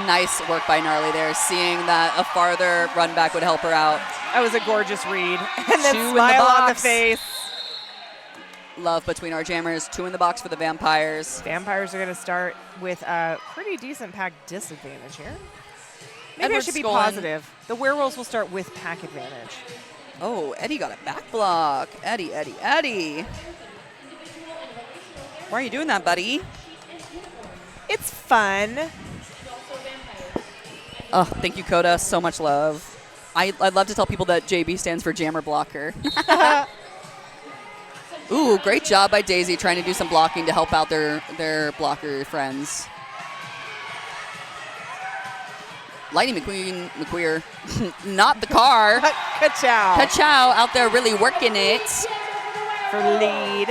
Nice work by Gnarly there, seeing that a farther run back would help her out. That was a gorgeous read. And then 2 smile in the on the box. face. Love between our jammers. 2 in the box for the Vampires. Vampires are going to start with a pretty decent pack disadvantage here. Maybe Edward I should be Skolin. positive. The Werewolves will start with pack advantage. Oh, Eddie got a back block. Eddie. Why are you doing that, buddy? It's fun. Oh, thank you, Coda. So much love. I'd love to tell people that JB stands for Jammer Blocker. Ooh, great job by Daisy trying to do some blocking to help out their blocker friends. Lightning McQueer, not the car. Ka-chow. Ka-chow out there really working it. For lead.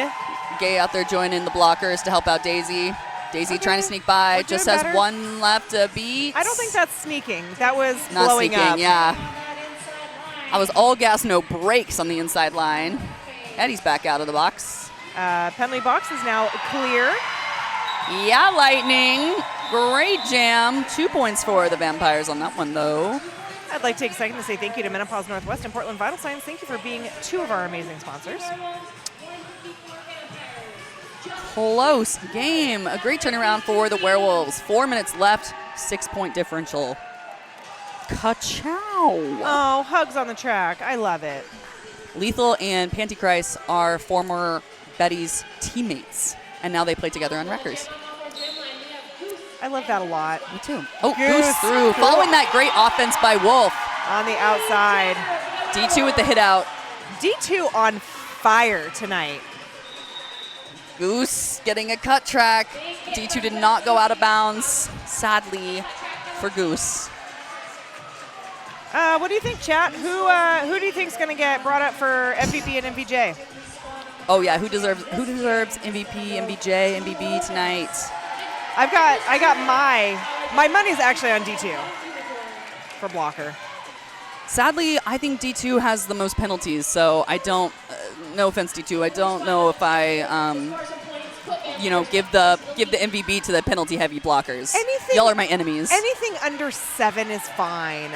Gay out there joining the blockers to help out Daisy. Daisy trying to sneak by, just has better. 1 left to beat. I don't think that's sneaking. That was Not blowing sneaking, up. yeah. I was all gas, no brakes on the inside line. Eddie's back out of the box. Penley box is now clear. Yeah, Lightning. Great jam. 2 points for the Vampires on that one, though. I'd like to take a second to say thank you to Menopause Northwest and Portland Vital Signs. Thank you for being 2 of our amazing sponsors. Close game. A great turnaround for the Werewolves. 4 minutes left, 6-point differential. Ka-chow. Oh, hugs on the track. I love it. Lethal and Pantychrist are former Betty's teammates, and now they play together on Wreckers. I love that a lot. Me too. Oh, Goose through. Following that great offense by Wolf. On the outside. D2 with the hit out. D2 on fire tonight. Goose getting a cut track. D2 did not go out of bounds, sadly, for Goose. What do you think, chat? Who do you think is going to get brought up for MVP and MVJ? Oh yeah, who deserves MVP, MVJ, MVB tonight? I got my money's actually on D2 for blocker. Sadly, I think D2 has the most penalties, so I don't. No offense, D2. I don't know if I, give the MVP to the penalty-heavy blockers. Y'all are my enemies. Anything under 7 is fine.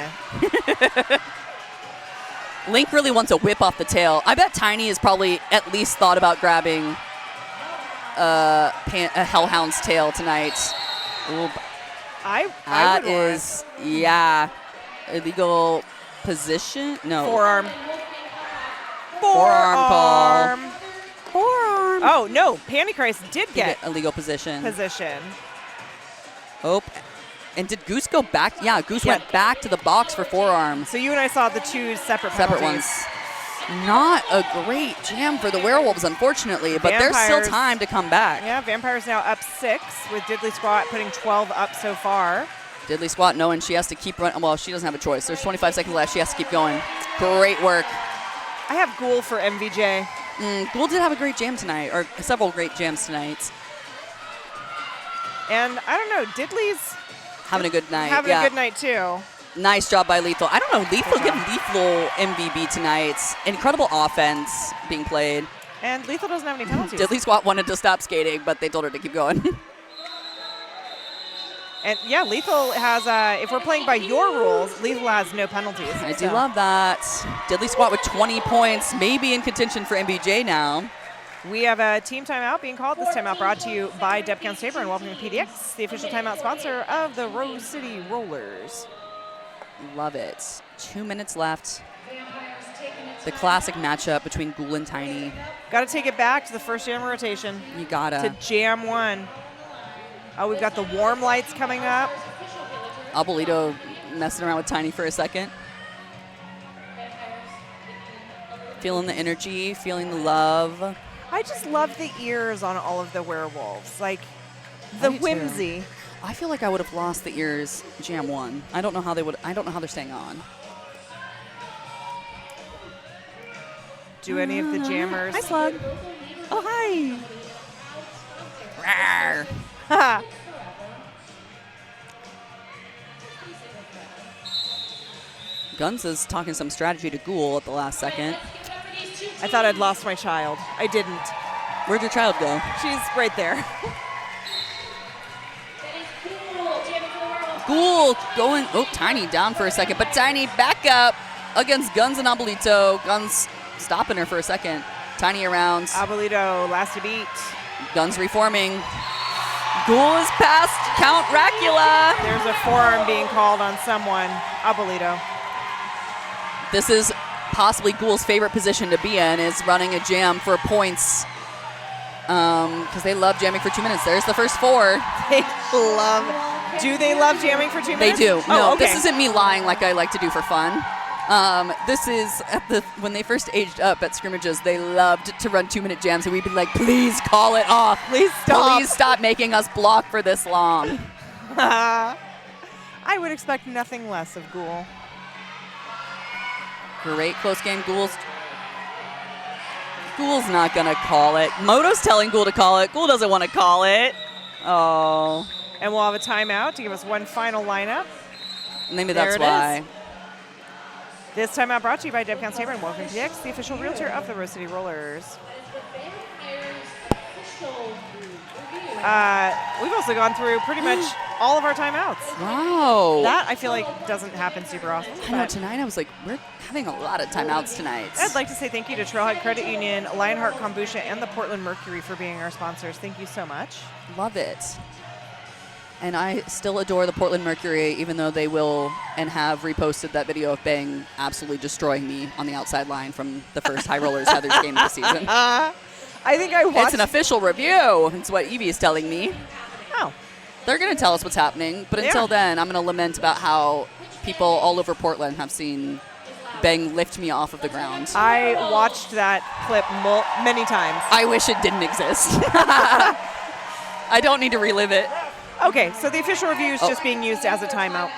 Link really wants a whip off the tail. I bet Tiny has probably at least thought about grabbing a Hellhound's tail tonight. Ooh. I would yeah, illegal position. No. Forearm call. Forearm. Oh no, Pantychrist did get illegal position. Oh. And did Goose go back? Yeah, Goose went back to the box for forearm. So you and I saw the 2 separate penalties. ones. Not a great jam for the Werewolves, unfortunately, but there's still time to come back. Yeah, Vampires now up 6 with Diddley Squat putting 12 up so far. Diddley Squat knowing she has to keep running. Well, she doesn't have a choice. There's 25 seconds left. She has to keep going. Great work. I have Ghoul for MVJ. Ghoul did have a great jam tonight, or several great jams tonight. And I don't know, Diddley's having a good night. Having a good night too. Nice job by Lethal. I don't know, give Lethal MVP tonight. Incredible offense being played. And Lethal doesn't have any penalties. Diddley Squat wanted to stop skating, but they told her to keep going. And yeah, Lethal has, if we're playing by your rules, Lethal has no penalties. I do love that. Diddley Squat with 20 points, maybe in contention for MVJ now. We have a team timeout being called. This timeout brought to you by Deb Counts Tabor and welcome to PDX, the official timeout sponsor of the Rose City Rollers. Love it. 2 minutes left. The classic matchup between Ghoul and Tiny. Got to take it back to the first jam rotation. You gotta. To jam 1. Oh, we've got the warm lights coming up. Abuelito messing around with Tiny for a second. Feeling the energy, feeling the love. I just love the ears on all of the Werewolves. Like, the whimsy. Too. I feel like I would have lost the ears jam 1. I don't know how they're staying on. Do any of the jammers? Hi, Slug. Oh, hi. Rawr. Guns is talking some strategy to Ghoul at the last second. I thought I'd lost my child. I didn't. Where'd your child go? She's right there. Ghoul going, Tiny down for a second, but Tiny back up against Guns and Abuelito. Guns stopping her for a second. Tiny around. Abuelito last to beat. Guns reforming. Ghoul is past Count Racula. There's a forearm being called on someone. Abuelito. This is possibly Ghoul's favorite position to be in, is running a jam for points. Because they love jamming for 2 minutes. There's the first 4. Do they love jamming for 2 minutes? They do. No, okay. This isn't me lying like I like to do for fun. This is when they first aged up at scrimmages, they loved to run 2-minute jams, and we'd be like, please call it off. Please stop. Please stop making us block for this long. I would expect nothing less of Ghoul. Great close game. Ghoul's not going to call it. Moto's telling Ghoul to call it. Ghoul doesn't want to call it. Oh. And we'll have a timeout to give us one final lineup. Maybe that's why. This timeout brought to you by Deb Counts Tabor and welcome to PDX, the official realtor of the Rose City Rollers. The Vampires official We've also gone through pretty much all of our timeouts. Wow. That, I feel like, doesn't happen super often. I know, tonight I was like, we're having a lot of timeouts tonight. I'd like to say thank you to Trailhead Credit Union, Lionheart Kombucha, and the Portland Mercury for being our sponsors. Thank you so much. Love it. And I still adore the Portland Mercury, even though they will and have reposted that video of Bang absolutely destroying me on the outside line from the first High Rollers Heathers game of the season. I think I watched. It's an official review. It's what Evie is telling me. Oh. They're going to tell us what's happening, but until then, I'm going to lament about how people all over Portland have seen Bang lift me off of the ground. I watched that clip many times. I wish it didn't exist. I don't need to relive it. Okay, so the official review is just being used as a timeout.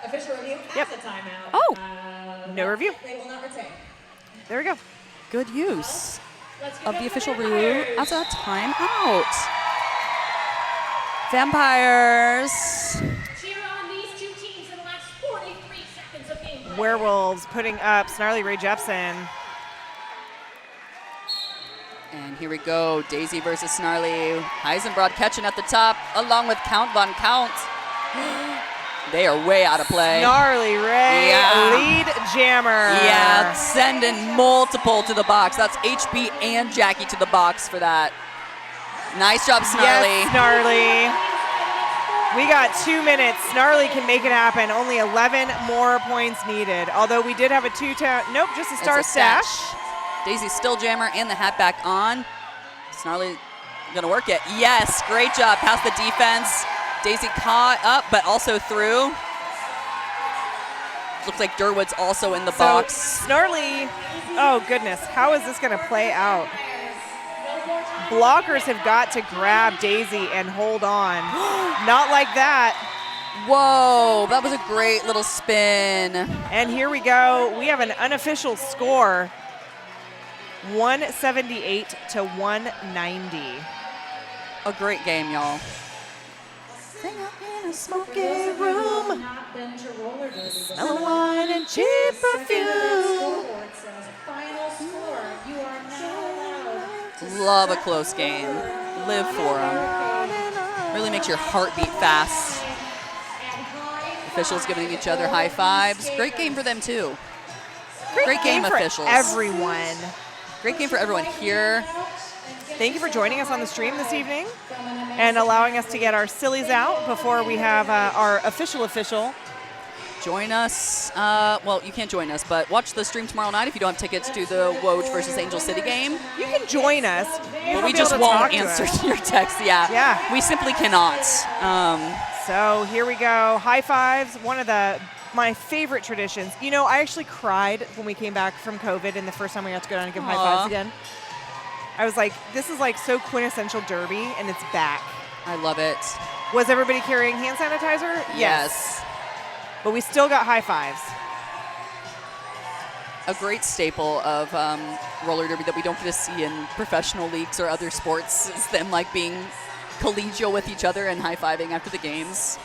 Official review Yep. as a timeout. Oh. No review. They will not retain. There we go. Good use of the official review as a timeout. Vampires. Cheer on these two teams in the last 43 seconds of gameplay. Werewolves putting up Snarly Ray Jepsen. And here we go, Daisy versus Snarly. Heisenbrod catching at the top, along with Count Von Count. They are way out of play. Snarly Ray, lead jammer. Yeah, sending multiple to the box. That's HB and Jackie to the box for that. Nice job, Snarly. Yes, Snarly. We got 2 minutes. Snarly can make it happen. Only 11 more points needed. Although we did have a nope, just a star It's a stash. Daisy's still jammer and the hat back on. Snarly gonna work it. Yes, great job past the defense. Daisy caught up, but also through. Looks like Durwood's also in the box. Snarly, oh goodness, how is this gonna play out? Blockers have got to grab Daisy and hold on. Not like that. Whoa, that was a great little spin. And here we go. We have an unofficial score. 178 to 190. A great game, y'all. Sing up in a smoky room. Not been to roller derby. Smell of wine and cheap perfume. Scoreboard says final score. You are now allowed. Love a close game. Live for them. Really makes your heart beat fast. Officials giving each other high fives. Great game for them, too. Great game, for officials. everyone. Great game for everyone here. Thank you for joining us on the stream this evening and allowing us to get our sillies out before we have our official. Join us. Well, you can't join us, but watch the stream tomorrow night if you don't have tickets to the Woj versus Angel City game. You can join us. But we just won't answer your text. Yeah. We simply cannot. So here we go. High fives. One of my favorite traditions. You know, I actually cried when we came back from COVID and the first time we got to go down and give high fives again. I was like, this is like so quintessential Derby, and it's back. I love it. Was everybody carrying hand sanitizer? Yes. But we still got high fives. A great staple of roller derby that we don't get to see in professional leagues or other sports is them like being collegial with each other and high-fiving after the games.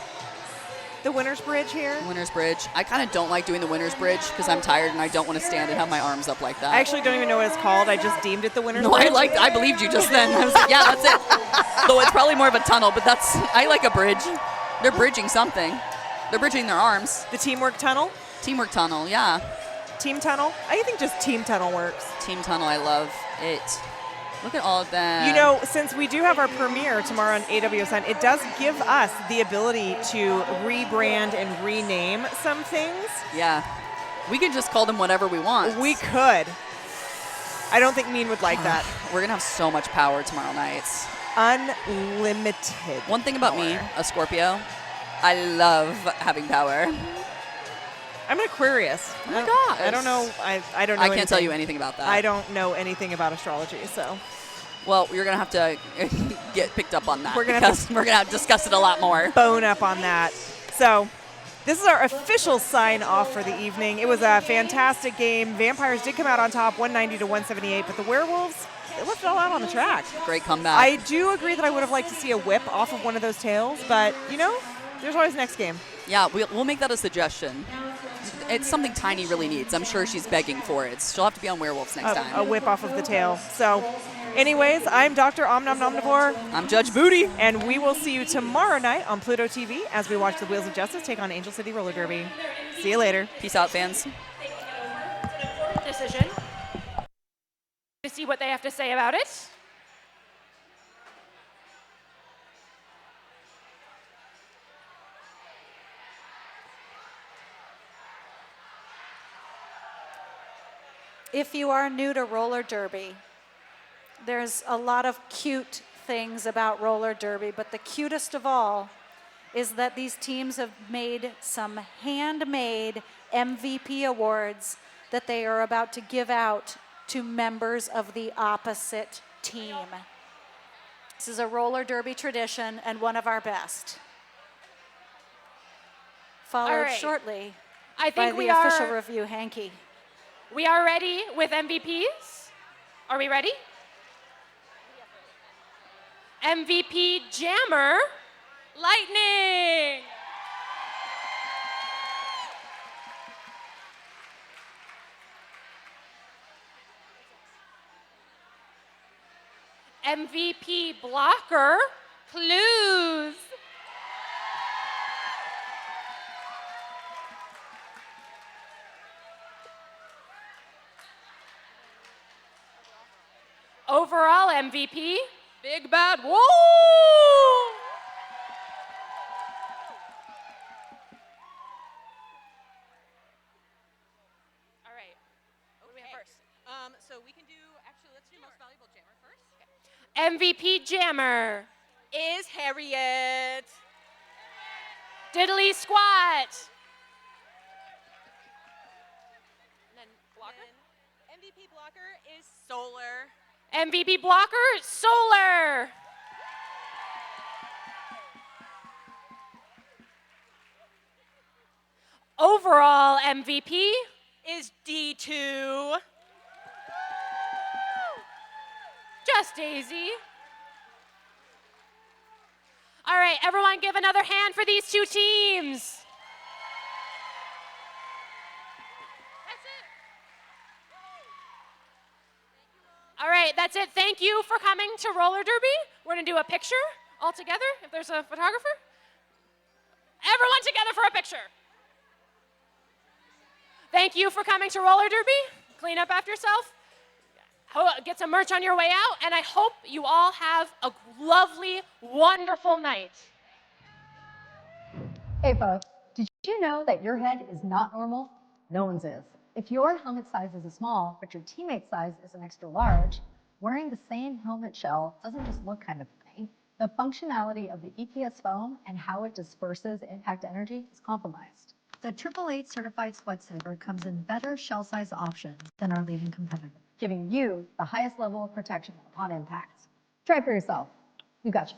The winner's bridge here. Winner's bridge. I kind of don't like doing the winner's bridge because I'm tired and I don't want to stand and have my arms up like that. I actually don't even know what it's called. I just deemed it the winner's No, bridge. I believed you just then. I was like, yeah, that's it. Though it's probably more of a tunnel, but I like a bridge. They're bridging something. They're bridging their arms. The teamwork tunnel? Teamwork tunnel, yeah. Team tunnel? I think just team tunnel works. Team tunnel, I love it. Look at all of that. You know, since we do have our premiere tomorrow on AWSN, it does give us the ability to rebrand and rename some things. Yeah. We can just call them whatever we want. We could. I don't think Mean would like that. We're going to have so much power tomorrow night. Unlimited. One thing about me, a Scorpio, I love having power. I'm an Aquarius. Oh my God. I don't know. I don't know. I can't tell you anything about that. I don't know anything about astrology, so. Well, you're gonna have to get picked up on that. We're gonna have to discuss it a lot more. Bone up on that. So, this is our official sign off for the evening. It was a fantastic game. Vampires did come out on top, 190 to 178, but the Werewolves, they left it all out on the track. Great comeback. I do agree that I would have liked to see a whip off of one of those tails, but you know, there's always next game. Yeah, we'll make that a suggestion. It's something Tiny really needs. I'm sure she's begging for it. She'll have to be on Werewolves next time. A whip off of the tail. So, Anyways, I'm Dr. Omnivore, I'm Judge Booty. and we will see you tomorrow night on Pluto TV as we watch the Wheels of Justice take on Angel City Roller Derby. See you later. Peace out, fans. Decision. To see what they have to say about it. If you are new to roller derby, there's a lot of cute things about roller derby, but the cutest of all is that these teams have made some handmade MVP awards that they are about to give out to members of the opposite team. This is a roller derby tradition and one of our best. Followed shortly I by think the official review hanky. we are ready with MVPs. Are we ready? MVP Jammer, Lightning. MVP Blocker, Clues. Overall MVP, Big Bad Wolf. All right. What do we have first? So we can do, actually, let's do most valuable jammer first. MVP Jammer, Is Harriet. Diddly Squat. And then blocker. MVP blocker is Solar. MVP Blocker, Solar. Overall MVP Is D2. Just Daisy. All right, everyone give another hand for these two teams. That's it. All right, that's it. Thank you for coming to roller derby. We're gonna do a picture all together, if there's a photographer. Everyone together for a picture. Thank you for coming to roller derby. Clean up after yourself. Get some merch on your way out, and I hope you all have a lovely, wonderful night. Hey folks, did you know that your head is not normal? No one's is. If your helmet size is a small, but your teammate's size is an extra large, wearing the same helmet shell doesn't just look kind of funny. The functionality of the EPS foam and how it disperses impact energy is compromised. The 888 certified sweat saver comes in better shell size options than our leading competitor, giving you the highest level of protection on impact. Try it for yourself. We got you.